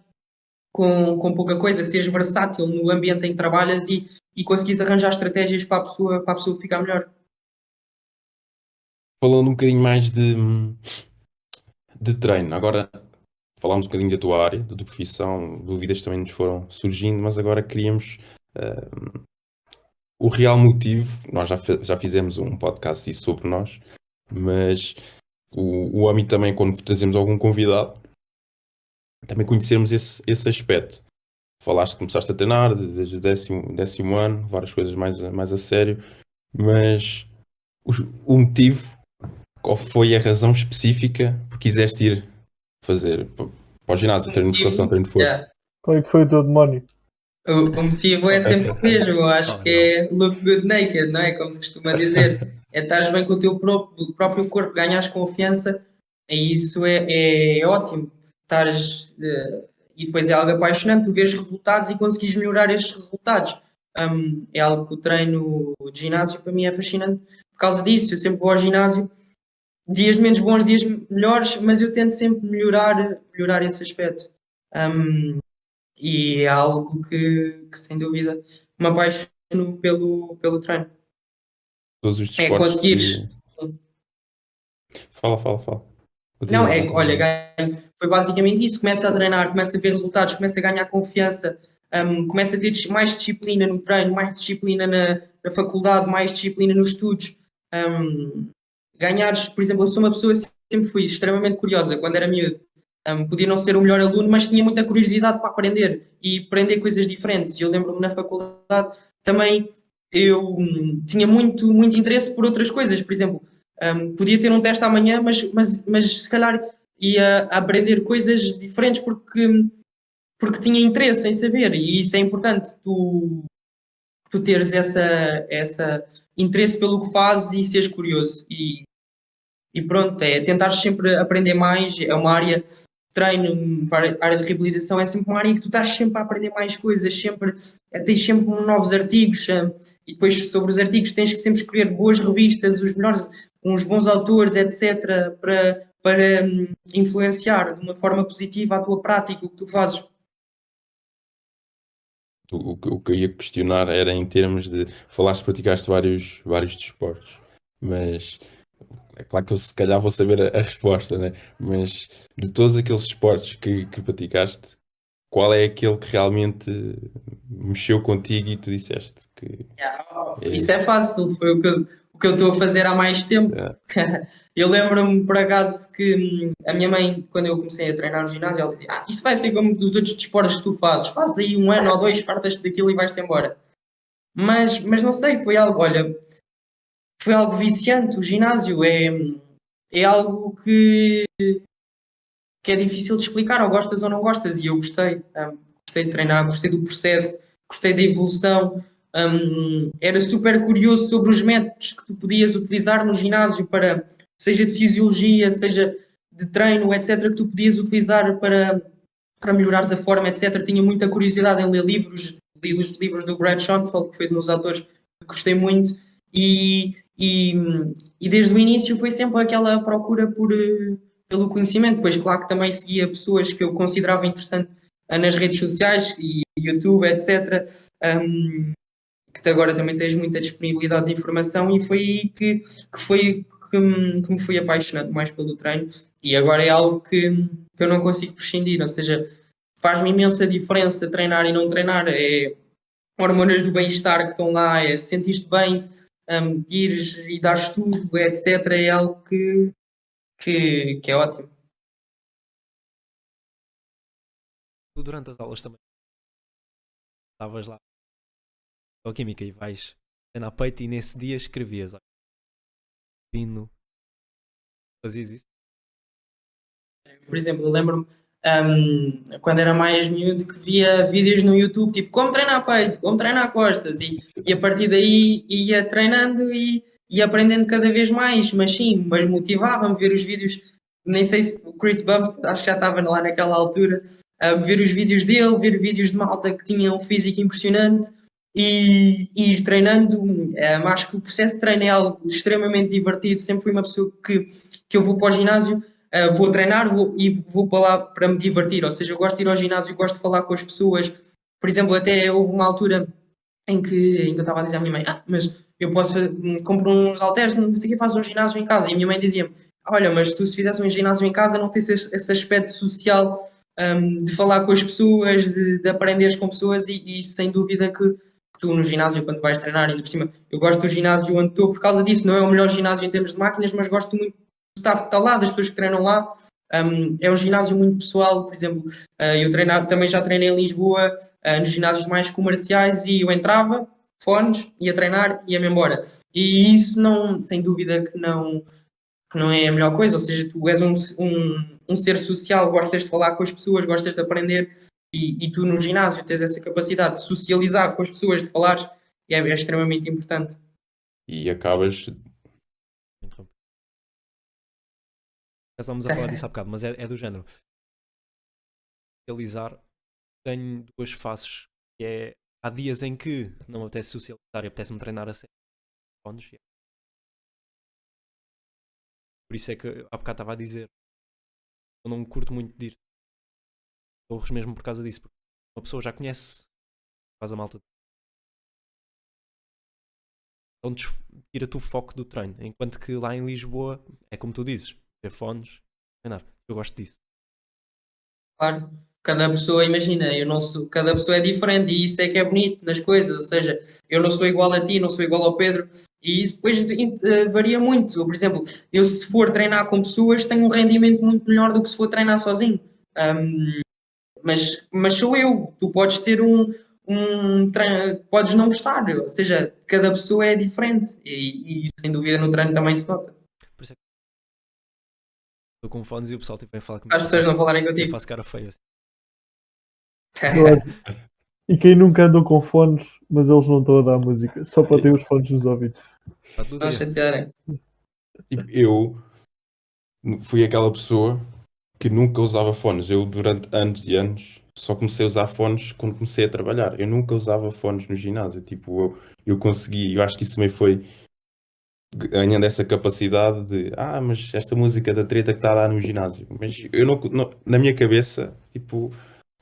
com pouca coisa, seres versátil no ambiente em que trabalhas e conseguires arranjar estratégias para a pessoa ficar melhor. Falando um bocadinho mais de treino, agora falámos um bocadinho da tua área, da tua profissão, dúvidas também nos foram surgindo, mas agora queríamos o real motivo. Nós já fizemos um podcast isso sobre nós, mas o âmbito também, quando trazemos algum convidado, também conhecermos esse aspecto. Falaste que começaste a treinar desde o décimo ano, várias coisas mais a sério, mas o motivo, qual foi a razão específica por quiseste ir fazer para o ginásio, treino de musculação, treino de força? Yeah. Qual é que foi o teu demónio? O motivo é sempre o mesmo, eu acho que é look good naked, não é? Como se costuma dizer. É estares bem com o teu próprio corpo, ganhares confiança, e isso é ótimo. E depois é algo apaixonante, tu vês resultados e conseguires melhorar estes resultados. É algo que o treino de ginásio para mim é fascinante por causa disso. Eu sempre vou ao ginásio, dias menos bons, dias melhores, mas eu tento sempre melhorar esse aspecto. E é algo que sem dúvida me apaixono pelo treino. Todos os É desportos conseguires. Fala. Não, Continua. olha, foi basicamente isso. Começa a treinar, começa a ver resultados, começa a ganhar confiança, começa a ter mais disciplina no treino, mais disciplina na faculdade, mais disciplina nos estudos. Ganhares, por exemplo, eu sou uma pessoa que sempre fui extremamente curiosa quando era miúdo. Podia não ser o melhor aluno, mas tinha muita curiosidade para aprender e aprender coisas diferentes. E eu lembro-me na faculdade também eu tinha muito interesse por outras coisas. Por exemplo, podia ter um teste amanhã, mas se calhar ia aprender coisas diferentes porque tinha interesse em saber. E isso é importante, tu teres essa interesse pelo que fazes e seres curioso. E e pronto, é tentar sempre aprender mais, é uma área de treino, área de reabilitação, é sempre uma área que tu estás sempre a aprender mais coisas, sempre, tens sempre novos artigos, e depois sobre os artigos tens que sempre escolher boas revistas, os melhores, uns bons autores, etc., para influenciar de uma forma positiva a tua prática, o que tu fazes. O que eu ia questionar era em termos de. Falaste que praticaste vários desportos, mas é claro que eu se calhar vou saber a resposta, né? Mas de todos aqueles esportes que praticaste, qual é aquele que realmente mexeu contigo e tu disseste que é Isso é este? fácil, foi o que eu estou a fazer há mais tempo. É. Eu lembro-me, por acaso, que a minha mãe, quando eu comecei a treinar no ginásio, ela dizia: isso vai ser como dos outros desportos que tu fazes aí 1 ano ou 2, fartas-te daquilo e vais-te embora. Mas não sei, foi algo, olha, foi algo viciante. O ginásio é algo que é difícil de explicar, ou gostas ou não gostas, e eu gostei. Gostei de treinar, gostei do processo, gostei da evolução. Era super curioso sobre os métodos que tu podias utilizar no ginásio para, seja de fisiologia, seja de treino, etc., que tu podias utilizar para melhorares a forma, etc. Tinha muita curiosidade em ler livros, li os livros do Brad Schoenfeld, que foi um dos autores que gostei muito, e desde o início foi sempre aquela procura pelo conhecimento. Depois, claro que também seguia pessoas que eu considerava interessante nas redes sociais e YouTube, etc. Que agora também tens muita disponibilidade de informação e foi aí que me fui apaixonando mais pelo treino e agora é algo que eu não consigo prescindir, ou seja, faz-me imensa diferença treinar e não treinar, é hormonas do bem-estar que estão lá, é sentir-te bem, de ires e dares tudo, etc. É algo que é ótimo. Tu durante as aulas também estavas lá com a química e vais treinar peito e nesse dia escrevias, olha, pino, fazias isso? Por exemplo, eu lembro-me quando era mais miúdo que via vídeos no YouTube tipo como treinar peito, como treinar costas e a partir daí ia treinando e aprendendo cada vez mais, mas sim, mas motivava-me ver os vídeos, nem sei se o Chris Bumstead, acho que já estava lá naquela altura, a ver os vídeos dele, ver vídeos de malta que tinha um físico impressionante e ir treinando. Acho que o processo de treino é algo extremamente divertido, sempre fui uma pessoa que eu vou para o ginásio. Vou treinar e vou para lá para me divertir, ou seja, eu gosto de ir ao ginásio, gosto de falar com as pessoas. Por exemplo, até houve uma altura em que eu estava a dizer à minha mãe: mas eu posso, compro uns halteres, não sei o que, faço um ginásio em casa. E a minha mãe dizia-me: olha, mas tu se fizesse um ginásio em casa não tens esse aspecto social, de falar com as pessoas, de aprenderes com pessoas e sem dúvida que tu no ginásio, quando vais treinar, ainda por cima, eu gosto do ginásio onde estou por causa disso, não é o melhor ginásio em termos de máquinas, mas gosto muito staff que está lá, das pessoas que treinam lá. É um ginásio muito pessoal, por exemplo, eu também já treinei em Lisboa, nos ginásios mais comerciais e eu entrava, fones, ia treinar e ia-me embora. E isso não, sem dúvida que não é a melhor coisa, ou seja, tu és um ser social, gostas de falar com as pessoas, gostas de aprender e tu no ginásio tens essa capacidade de socializar com as pessoas, de falar, é extremamente importante. E acabas. Interrompo. Já estávamos a falar disso há bocado, mas é do género. Socializar, tenho duas faces, que é há dias em que não me apetece socializar e apetece-me treinar a sério. Por isso é que há bocado estava a dizer, eu não curto muito de ir Torres mesmo por causa disso, porque uma pessoa já conhece, faz a malta. Então tira-te o foco do treino, enquanto que lá em Lisboa é como tu dizes, ter fones, treinar. Eu gosto disso. Claro, cada pessoa, imagina, eu não sou, cada pessoa é diferente e isso é que é bonito nas coisas, ou seja, eu não sou igual a ti, não sou igual ao Pedro e isso depois varia muito. Por exemplo, eu se for treinar com pessoas tenho um rendimento muito melhor do que se for treinar sozinho. Mas sou eu, tu podes ter um treino, podes não gostar, ou seja, cada pessoa é diferente e sem dúvida no treino também se nota. Por isso é que estou com fones e o pessoal tipo, vem falar comigo. As pessoas não falarem Eu contigo. faço cara feia assim. E quem nunca andou com fones, mas eles não estão a dar música, só para ter os fones nos ouvidos. Está tudo Não aí. chatearem. Tipo, eu fui aquela pessoa que nunca usava fones. Eu, durante anos e anos, só comecei a usar fones quando comecei a trabalhar. Eu nunca usava fones no ginásio. Tipo, eu consegui, eu acho que isso também foi ganhando essa capacidade de, mas esta música da treta que está a dar no ginásio. Mas eu na minha cabeça, tipo,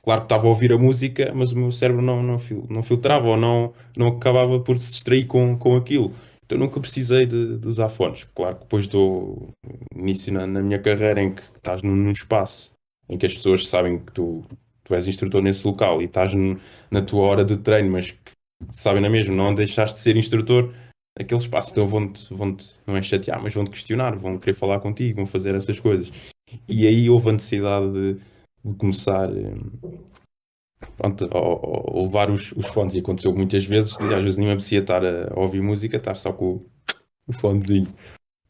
claro que estava a ouvir a música, mas o meu cérebro não filtrava ou não acabava por se distrair com aquilo. Então eu nunca precisei de usar fones. Claro que depois do início na minha carreira em que estás num espaço em que as pessoas sabem que tu és instrutor nesse local e estás na tua hora de treino, mas que sabem na mesma, não deixaste de ser instrutor naquele espaço, então não é chatear, mas vão-te questionar, vão querer falar contigo, vão fazer essas coisas. E aí houve a necessidade de começar pronto, a levar os fones, e aconteceu muitas vezes, às vezes nem me apetecia estar a ouvir música, estar só com o fonezinho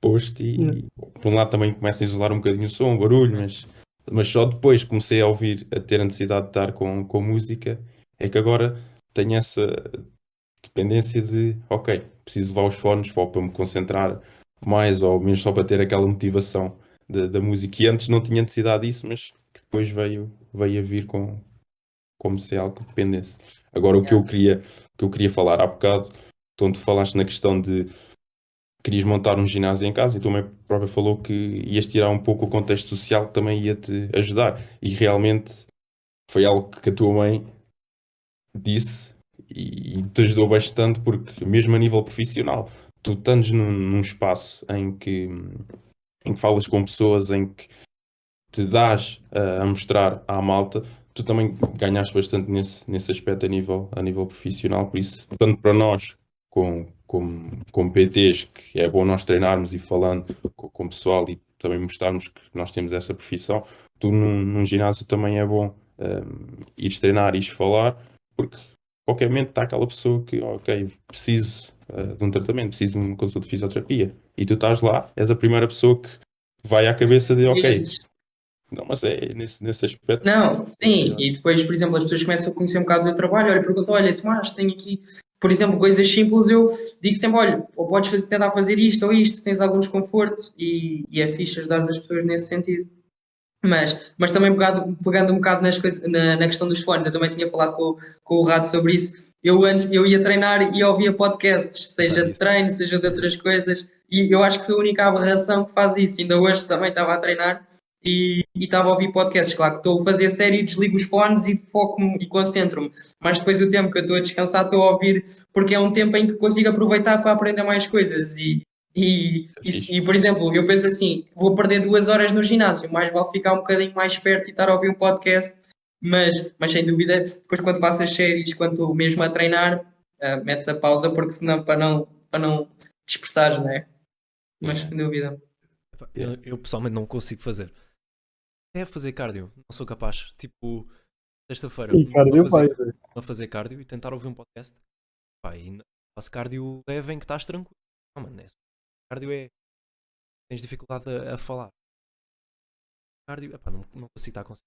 posto e por um lado também começa a isolar um bocadinho o som, o barulho, mas só depois comecei a ouvir, a ter a necessidade de estar com música, é que agora tenho essa dependência de, ok, preciso levar os fones para me concentrar mais, ou mesmo só para ter aquela motivação da música. E antes não tinha necessidade disso, mas que depois veio a vir como se é algo que dependesse. Agora o que eu queria falar há bocado, quando tu falaste na questão de querias montar um ginásio em casa, e tu também próprio falou que ias tirar um pouco o contexto social que também ia-te ajudar. E realmente foi algo que a tua mãe disse e te ajudou bastante, porque mesmo a nível profissional, tu estando num espaço em que falas com pessoas, em que te dás a mostrar à malta, tu também ganhaste bastante nesse aspecto a nível profissional. Por isso, tanto para nós como PTs, que é bom nós treinarmos e falando com o pessoal e também mostrarmos que nós temos essa profissão, tu num ginásio também é bom ires treinar, ires falar, porque qualquer momento está aquela pessoa que, ok, preciso de um tratamento, preciso de uma consulta de fisioterapia, e tu estás lá, és a primeira pessoa que vai à cabeça de, ok, não, mas é nesse aspecto. Não, sim, e depois, por exemplo, as pessoas começam a conhecer um bocado do teu trabalho, olha, perguntam, olha, Tomás, tenho aqui, por exemplo, coisas simples, eu digo sempre, olha, ou podes tentar fazer isto ou isto, se tens algum desconforto, e é fixe ajudar as pessoas nesse sentido. Mas também pegando um bocado na questão dos fones, eu também tinha falado com o Rato sobre isso. Eu ia treinar e ouvia podcasts, seja de Isso. treino, seja de outras coisas, e eu acho que sou a única aberração que faz isso. Ainda hoje também estava a treinar e estava a ouvir podcasts. Claro que estou a fazer série, desligo os fones e foco-me e concentro-me, mas depois o tempo que eu estou a descansar estou a ouvir, porque é um tempo em que consigo aproveitar para aprender mais coisas. E, por exemplo, eu penso assim, vou perder 2 horas no ginásio, mais vale ficar um bocadinho mais perto e estar a ouvir um podcast, mas sem dúvida, depois quando faço as séries, quando estou mesmo a treinar, metes a pausa, porque senão para não dispersares, não é? Mas sem dúvida. Epá, eu pessoalmente não consigo fazer. É fazer cardio, não sou capaz. Tipo, sexta-feira, E cardio faz. a fazer cardio e tentar ouvir um podcast. Pá, e faço cardio leve em que estás tranquilo. Não, mano, cardio é. Tens dificuldade a falar. Cardio, epá, não consigo estar concentrado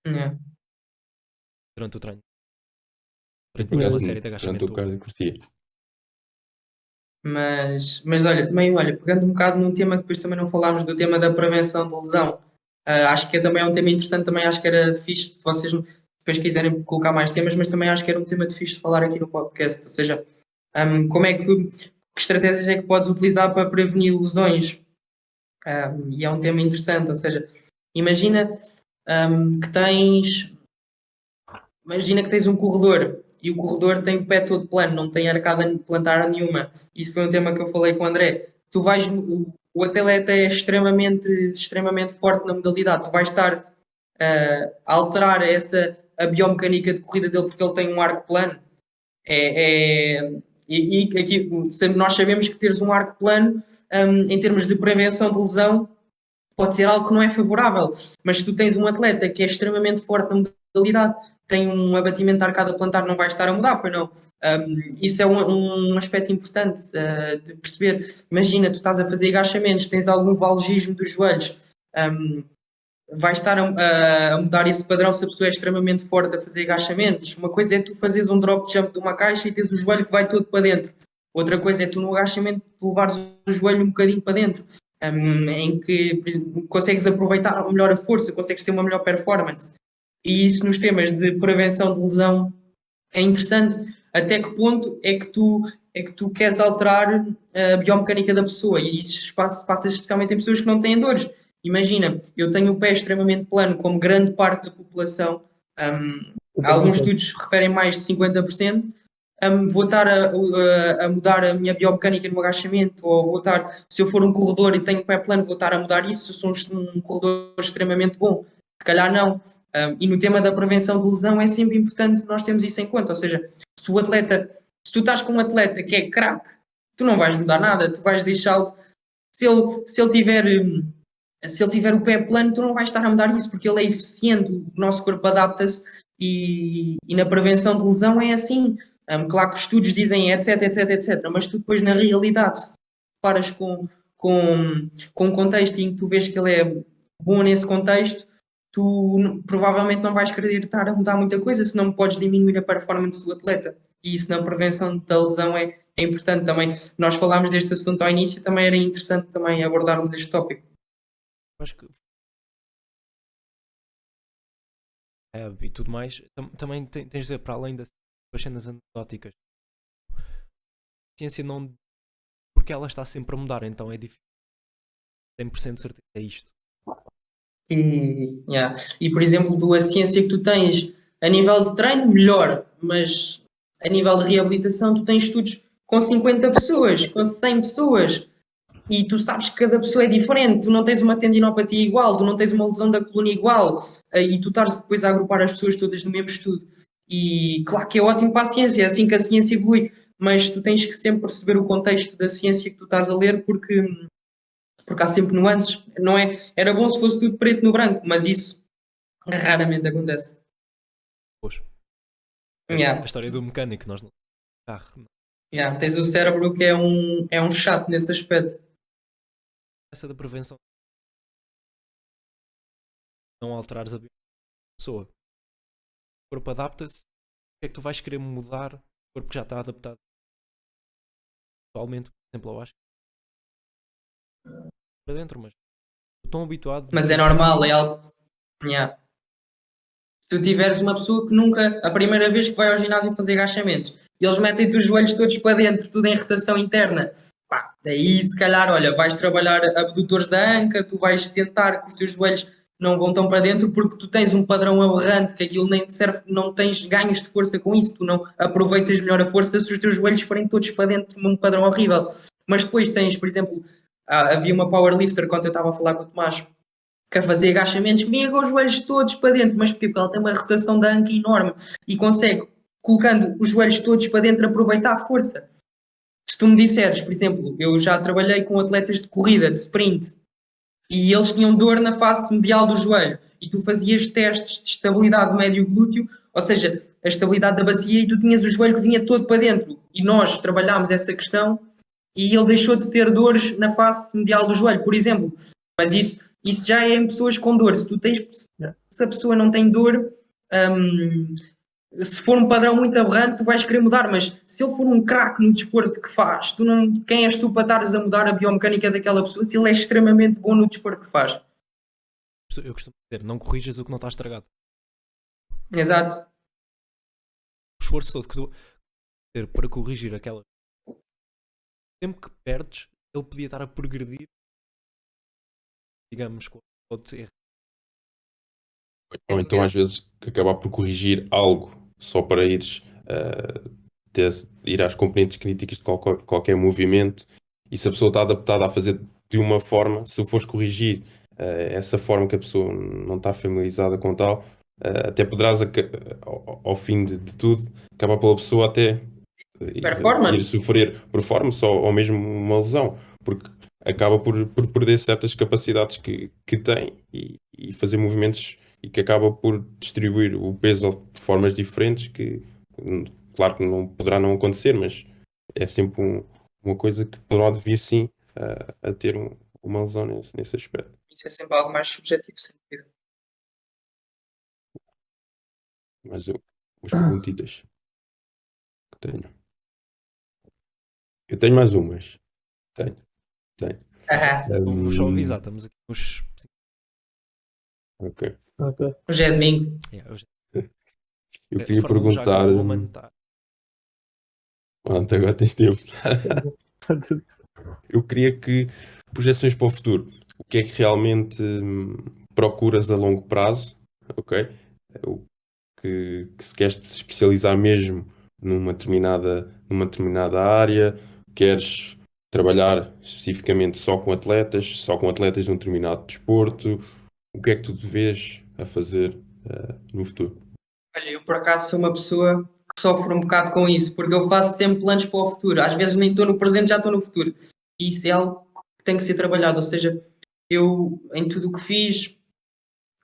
É. durante o treino. Eu, Durante por mesmo acaso, uma série de durante agachamento. o cardio curtia. Mas olha, também, olha, pegando um bocado num tema que depois também não falámos, do tema da prevenção de lesão, acho que também é um tema interessante, também acho que era fixe, se vocês depois quiserem colocar mais temas, mas também acho que era um tema de fixe de falar aqui no podcast, ou seja, como é que estratégias é que podes utilizar para prevenir lesões? E é um tema interessante, ou seja, imagina que tens um corredor e o corredor tem o pé todo plano, não tem arcada plantar nenhuma. Isso foi um tema que eu falei com o André. O atleta é extremamente forte na modalidade. Tu vais estar a alterar a biomecânica de corrida dele porque ele tem um arco plano. E aqui, nós sabemos que teres um arco plano, em termos de prevenção de lesão, pode ser algo que não é favorável, mas se tu tens um atleta que é extremamente forte na modalidade, tem um abatimento da arcada plantar, não vai estar a mudar, pois não. Isso é um aspecto importante de perceber. Imagina, tu estás a fazer agachamentos, tens algum valgismo dos joelhos, vai estar a mudar esse padrão se a pessoa é extremamente forte a fazer agachamentos. Uma coisa é tu fazeres um drop jump de uma caixa e tens o joelho que vai todo para dentro. Outra coisa é tu no agachamento levares o joelho um bocadinho para dentro. em que por exemplo, consegues aproveitar melhor a força, consegues ter uma melhor performance. E isso nos temas de prevenção de lesão é interessante. Até que ponto é que tu queres alterar a biomecânica da pessoa? E isso passa especialmente em pessoas que não têm dores. Imagina, eu tenho o pé extremamente plano, como grande parte da população. Eu também Alguns tenho. estudos referem mais de 50%. Vou estar a mudar a minha biomecânica no agachamento, ou vou estar, se eu for um corredor e tenho pé plano, vou estar a mudar isso, se eu sou um corredor extremamente bom. Se calhar não. E no tema da prevenção de lesão é sempre importante nós termos isso em conta. Ou seja, se tu estás com um atleta que é craque, tu não vais mudar nada, tu vais deixá-lo. Se ele tiver o pé plano, tu não vais estar a mudar isso, porque ele é eficiente, o nosso corpo adapta-se e na prevenção de lesão é assim. Claro que os estudos dizem etc, etc, etc, mas tu depois na realidade, se paras com um contexto em que tu vês que ele é bom nesse contexto, tu provavelmente não vais querer estar a mudar muita coisa, senão podes diminuir a performance do atleta. E isso na prevenção da lesão é importante também. Nós falámos deste assunto ao início, também era interessante também abordarmos este tópico. Acho que e tudo mais, também tens de ver para além das cenas anedóticas. A ciência não. Porque ela está sempre a mudar, então é difícil. 100% de certeza é isto. Yeah. E, por exemplo, a ciência que tu tens a nível de treino, melhor, mas a nível de reabilitação, tu tens estudos com 50 pessoas, com 100 pessoas, e tu sabes que cada pessoa é diferente, tu não tens uma tendinopatia igual, tu não tens uma lesão da coluna igual, e tu estás depois a agrupar as pessoas todas no mesmo estudo. E claro que é ótimo para a ciência, é assim que a ciência evolui, mas tu tens que sempre perceber o contexto da ciência que tu estás a ler, porque há sempre nuances. Não é? Era bom se fosse tudo preto no branco, mas isso raramente acontece. Pois. A Yeah. história do mecânico, nós não. Carro. Yeah. Tens o cérebro que é um chato nesse aspecto. Essa da prevenção. Não alterares a pessoa. O corpo adapta-se. O que é que tu vais querer mudar? O corpo já está adaptado. Atualmente, por exemplo, eu acho que para dentro, mas estou tão habituado de Mas é sempre normal, é fiz. algo. Yeah. Se tu tiveres uma pessoa que nunca, a primeira vez que vai ao ginásio fazer agachamentos, e eles metem-te os joelhos todos para dentro, tudo em rotação interna, pá, daí se calhar, olha, vais trabalhar abdutores da anca, tu vais tentar que os teus joelhos não vão tão para dentro porque tu tens um padrão aberrante que aquilo nem te serve, não tens ganhos de força com isso, tu não aproveitas melhor a força se os teus joelhos forem todos para dentro num padrão horrível. Mas depois tens, por exemplo, havia uma powerlifter quando eu estava a falar com o Tomás, que a fazer agachamentos, que vinha com os joelhos todos para dentro, mas porquê? Porque ela tem uma rotação da anca enorme e consegue, colocando os joelhos todos para dentro, aproveitar a força. Se tu me disseres, por exemplo, eu já trabalhei com atletas de corrida, de sprint, e eles tinham dor na face medial do joelho, e tu fazias testes de estabilidade médio glúteo, ou seja, a estabilidade da bacia, e tu tinhas o joelho que vinha todo para dentro. E nós trabalhámos essa questão e ele deixou de ter dores na face medial do joelho, por exemplo. Mas isso já é em pessoas com dor. Se tu tens, Yeah. se a pessoa não tem dor, se for um padrão muito aberrante, tu vais querer mudar, mas se ele for um craque no desporto que faz, quem és tu para estares a mudar a biomecânica daquela pessoa se ele é extremamente bom no desporto que faz? Eu costumo dizer, não corrijas o que não está estragado. Exato. O esforço todo que tu ter para corrigir aquela. O tempo que perdes, ele podia estar a progredir, digamos, com outro erro. Ou então às vezes acabar por corrigir algo só para ir às componentes críticas de qualquer movimento, e se a pessoa está adaptada a fazer de uma forma, se tu fores corrigir essa forma que a pessoa não está familiarizada com tal, até poderás ao fim de tudo acabar pela pessoa até ir Performance. sofrer performance ou mesmo uma lesão, porque acaba por perder certas capacidades que tem e fazer movimentos, e que acaba por distribuir o peso de formas diferentes que, claro que não poderá não acontecer, mas é sempre uma coisa que poderá vir sim a ter uma lesão nesse aspecto. Isso é sempre algo mais subjetivo, sem dúvida. Mas umas perguntitas que tenho. Eu tenho mais umas. Tenho. Vou só Hum, avisar, estamos aqui nos. ok. Ok. Hoje é domingo. Hoje, Eu a queria Fórmula 1 já perguntar. acabou, mano. Tá. Pronto, agora tens tempo. Eu queria que projeções para o futuro. O que é que realmente procuras a longo prazo? Ok? O que se queres te especializar mesmo numa determinada área, queres trabalhar especificamente só com atletas de um determinado desporto, o que é que tu te vês a fazer no futuro? Olha, eu por acaso sou uma pessoa que sofre um bocado com isso, porque eu faço sempre planos para o futuro. Às vezes nem estou no presente, já estou no futuro. E isso é algo que tem que ser trabalhado. Ou seja, eu, em tudo o que fiz,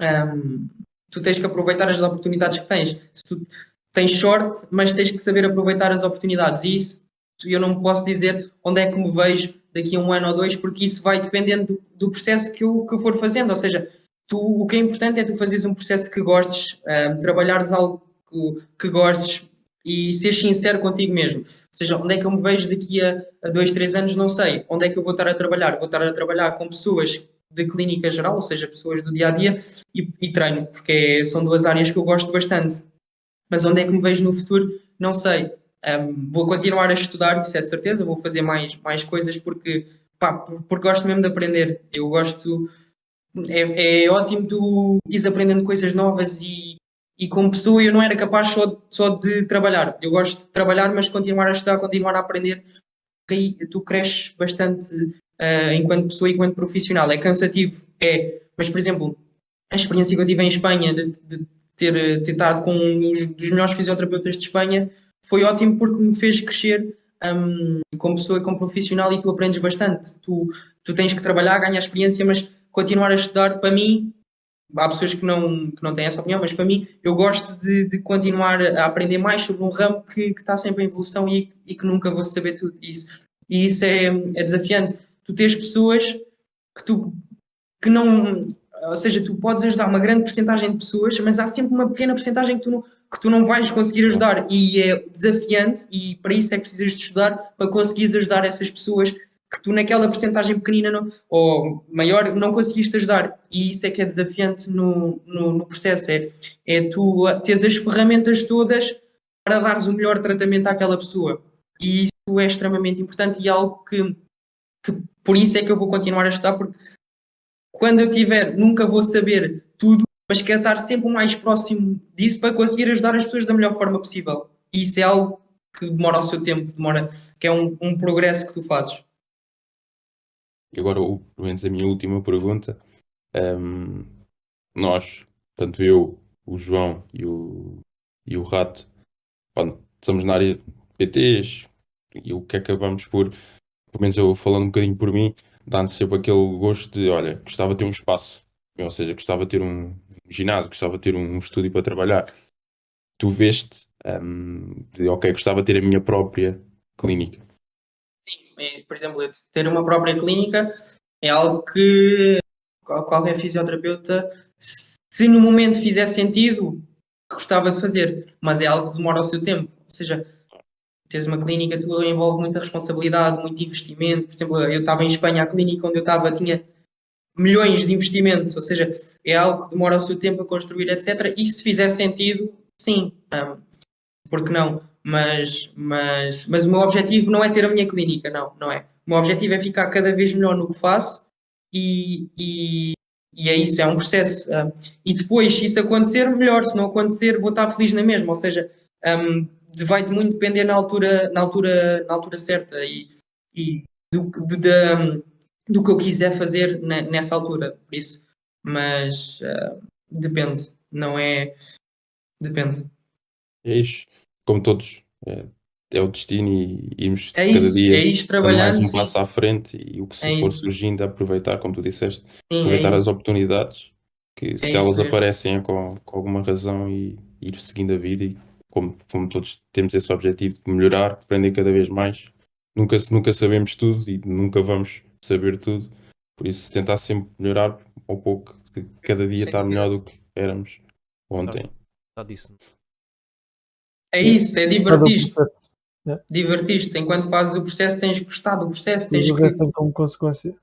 hum, tu tens que aproveitar as oportunidades que tens. Se tu tens sorte, mas tens que saber aproveitar as oportunidades. E isso eu não posso dizer onde é que me vejo daqui a um ano ou dois, porque isso vai dependendo do processo que eu for fazendo. Ou seja, o que é importante é tu fazeres um processo que gostes, trabalhares algo que gostes e seres sincero contigo mesmo. Ou seja, onde é que eu me vejo daqui a 2, 3 anos, não sei. Onde é que eu vou estar a trabalhar? Vou estar a trabalhar com pessoas de clínica geral, ou seja, pessoas do dia a dia, e treino, porque são duas áreas que eu gosto bastante. Mas onde é que me vejo no futuro? Não sei. Vou continuar a estudar, isso é de certeza, vou fazer mais coisas porque gosto mesmo de aprender. Eu gosto, é ótimo tu ires aprendendo coisas novas e como pessoa eu não era capaz só de trabalhar. Eu gosto de trabalhar, mas continuar a estudar, continuar a aprender, porque aí tu cresces bastante enquanto pessoa e enquanto profissional. É cansativo, mas por exemplo, a experiência que eu tive em Espanha de ter estado com um dos melhores fisioterapeutas de Espanha foi ótimo porque me fez crescer como pessoa e como profissional e tu aprendes bastante. Tu tens que trabalhar, ganhar experiência, mas continuar a estudar, para mim, há pessoas que não têm essa opinião, mas para mim, eu gosto de continuar a aprender mais sobre um ramo que está sempre em evolução e que nunca vou saber tudo isso. E isso é desafiante. Tu tens pessoas que não. Ou seja, tu podes ajudar uma grande porcentagem de pessoas, mas há sempre uma pequena porcentagem que tu não vais conseguir ajudar. E é desafiante, e para isso é que precisas de estudar, para conseguires ajudar essas pessoas que tu naquela porcentagem pequenina ou maior não conseguiste ajudar. E isso é que é desafiante no processo. É tu teres as ferramentas todas para dares o melhor tratamento àquela pessoa. E isso é extremamente importante e algo que por isso é que eu vou continuar a estudar, porque quando eu tiver, nunca vou saber tudo, mas quero estar sempre o mais próximo disso para conseguir ajudar as pessoas da melhor forma possível. E isso é algo que demora o seu tempo, que é um progresso que tu fazes. E agora, pelo menos a minha última pergunta. Hum, Nós, tanto eu, o João e o Rato, pronto, estamos na área de PTs e o que acabamos por, pelo menos eu falando um bocadinho por mim, dá-nos sempre aquele gosto de, olha, gostava de ter um espaço, ou seja, gostava de ter um ginásio, gostava de ter um estúdio para trabalhar. Tu veste, de, ok, gostava de ter a minha própria clínica. Por exemplo, eu ter uma própria clínica é algo que qualquer fisioterapeuta, se no momento fizer sentido, gostava de fazer, mas é algo que demora o seu tempo. Ou seja, teres uma clínica, tu envolve muita responsabilidade, muito investimento. Por exemplo, eu estava em Espanha, a clínica onde eu estava tinha milhões de investimentos, ou seja, é algo que demora o seu tempo a construir, etc. E se fizer sentido, sim, porque não? Mas o meu objetivo não é ter a minha clínica, não é. O meu objetivo é ficar cada vez melhor no que faço e é isso, é um processo. E depois, se isso acontecer, melhor. Se não acontecer, vou estar feliz na mesma. Ou seja, vai-te muito depender na altura certa e do, de- da- do que eu quiser fazer nessa altura. Por isso, mas depende, não é? Depende. É isso, como todos, é o destino e irmos É cada isso, é dia isto dando mais trabalhando, um sim. passo à frente e o que se É for isso. surgindo, aproveitar, como tu disseste, Sim, é aproveitar as isso. oportunidades, que É se isso elas mesmo. aparecem é com alguma razão e ir seguindo a vida e como todos temos esse objetivo de melhorar, aprender cada vez mais. Nunca sabemos tudo e nunca vamos saber tudo, por isso tentar sempre melhorar um pouco, que cada dia Sem estar melhor dúvida. do que éramos Tá, ontem. tá disso. É Yeah. isso, é Cada divertir-te. processo. Yeah. Divertir-te. Enquanto fazes o processo, tens de gostar do processo, Tudo tens o resto que. tem como consequência.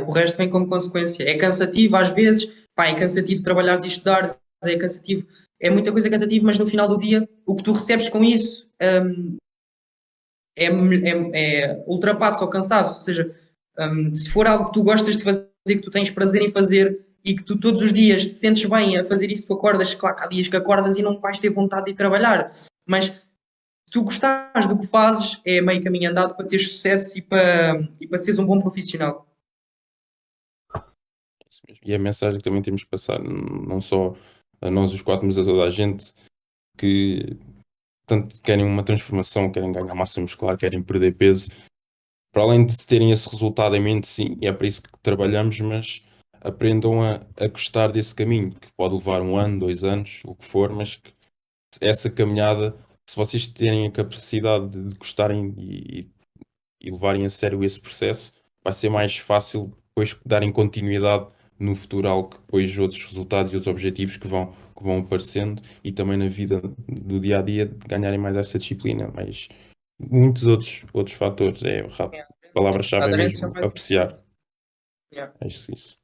O resto vem como consequência. É cansativo às vezes, pá, é cansativo trabalhares e estudares, é cansativo, é muita coisa cansativa, mas no final do dia o que tu recebes com isso ultrapassa o cansaço. Ou seja, se for algo que tu gostas de fazer, que tu tens prazer em fazer e que tu todos os dias te sentes bem a fazer isso, tu acordas, claro que há dias que acordas e não vais ter vontade de ir trabalhar, mas se tu gostares do que fazes, é meio caminho andado para teres sucesso e para seres um bom profissional. Isso mesmo. E a mensagem que também temos que passar, não só a nós os quatro, mas a toda a gente, que tanto querem uma transformação, querem ganhar massa muscular, querem perder peso, para além de terem esse resultado em mente, sim, e é para isso que trabalhamos, mas aprendam a gostar desse caminho, que pode levar 1 ano, 2 anos, o que for, mas que essa caminhada, se vocês terem a capacidade de gostarem e levarem a sério esse processo, vai ser mais fácil depois darem continuidade no futuro, algo que depois outros resultados e outros objetivos que vão aparecendo, e também na vida do dia a dia ganharem mais essa disciplina, mas muitos outros fatores. A palavra-chave A é aderência é o mesmo mais apreciar. importante. Yeah. É isso.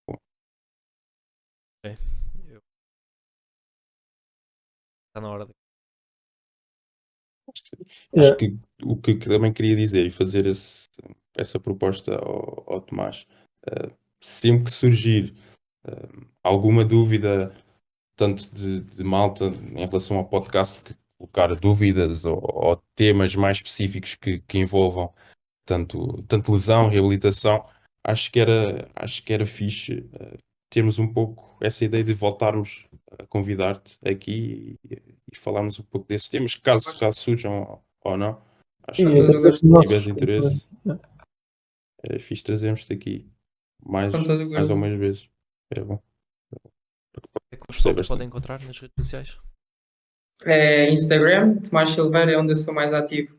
Ok. Está na hora de... Acho que o que também queria dizer e fazer essa proposta ao Tomás, sempre que surgir alguma dúvida, tanto de malta em relação ao podcast, que colocar dúvidas ou temas mais específicos que envolvam tanto lesão, reabilitação, acho que era fixe termos um pouco essa ideia de voltarmos a convidar-te aqui e falarmos um pouco desses temas, caso surjam ou não. Acho E Com que todo até o para os gosto. se nossos tiveres interesse, era fixe trazermos-te aqui mais, Com todo o mais ou gosto. mais vezes. Era bom. É que o Gostei pessoal te pode bastante. encontrar nas redes sociais. É Instagram, Tomás Silveira é onde eu sou mais ativo.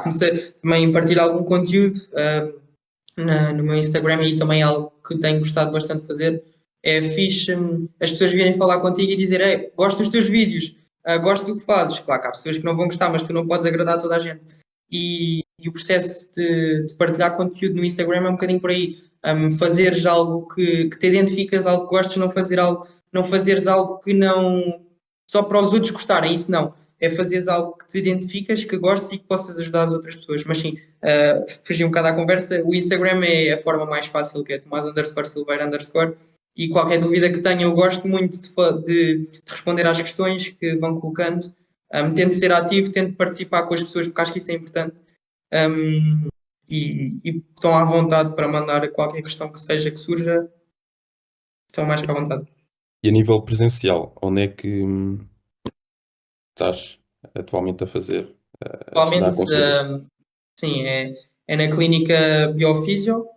Comecei também a partilhar algum conteúdo no meu Instagram e também algo que tenho gostado bastante de fazer. É fixe as pessoas virem falar contigo e dizer: Ei, gosto dos teus vídeos, gosto do que fazes. Claro que há pessoas que não vão gostar, mas tu não podes agradar toda a gente. E o processo de partilhar conteúdo no Instagram é um bocadinho por aí. Fazeres algo que te identificas, algo que gostes, não fazeres algo que não só para os outros gostarem, isso não. É fazeres algo que te identificas, que gostes e que possas ajudar as outras pessoas. Mas sim, fugir um bocado à conversa, o Instagram é a forma mais fácil, que é Tomás_Silveira_, e qualquer dúvida que tenha, eu gosto muito de responder às questões que vão colocando. Tento ser ativo, tento participar com as pessoas, porque acho que isso é importante. Um, e estão à vontade para mandar qualquer questão que seja que surja, estão mais que à vontade. E a nível presencial, onde é que estás atualmente a fazer, a dar Atualmente, consultas? sim, é na clínica Biofísio,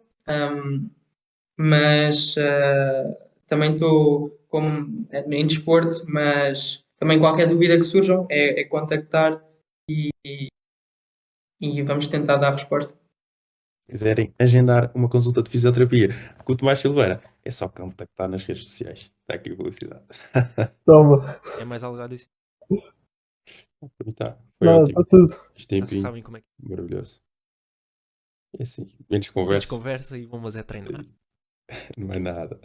mas também estou como em desporto, mas também qualquer dúvida que surjam é contactar e vamos tentar dar resposta. Quiserem agendar uma consulta de fisioterapia com o Tomás Silveira, é só contactar nas redes sociais. Está aqui a publicidade. Toma, É mais alugado isso. Para mim foi nada, ótimo. está tudo. Este Já tempinho, sabem como é que maravilhoso. É assim, menos a gente conversa, conversa e vamos é treinar. não é nada.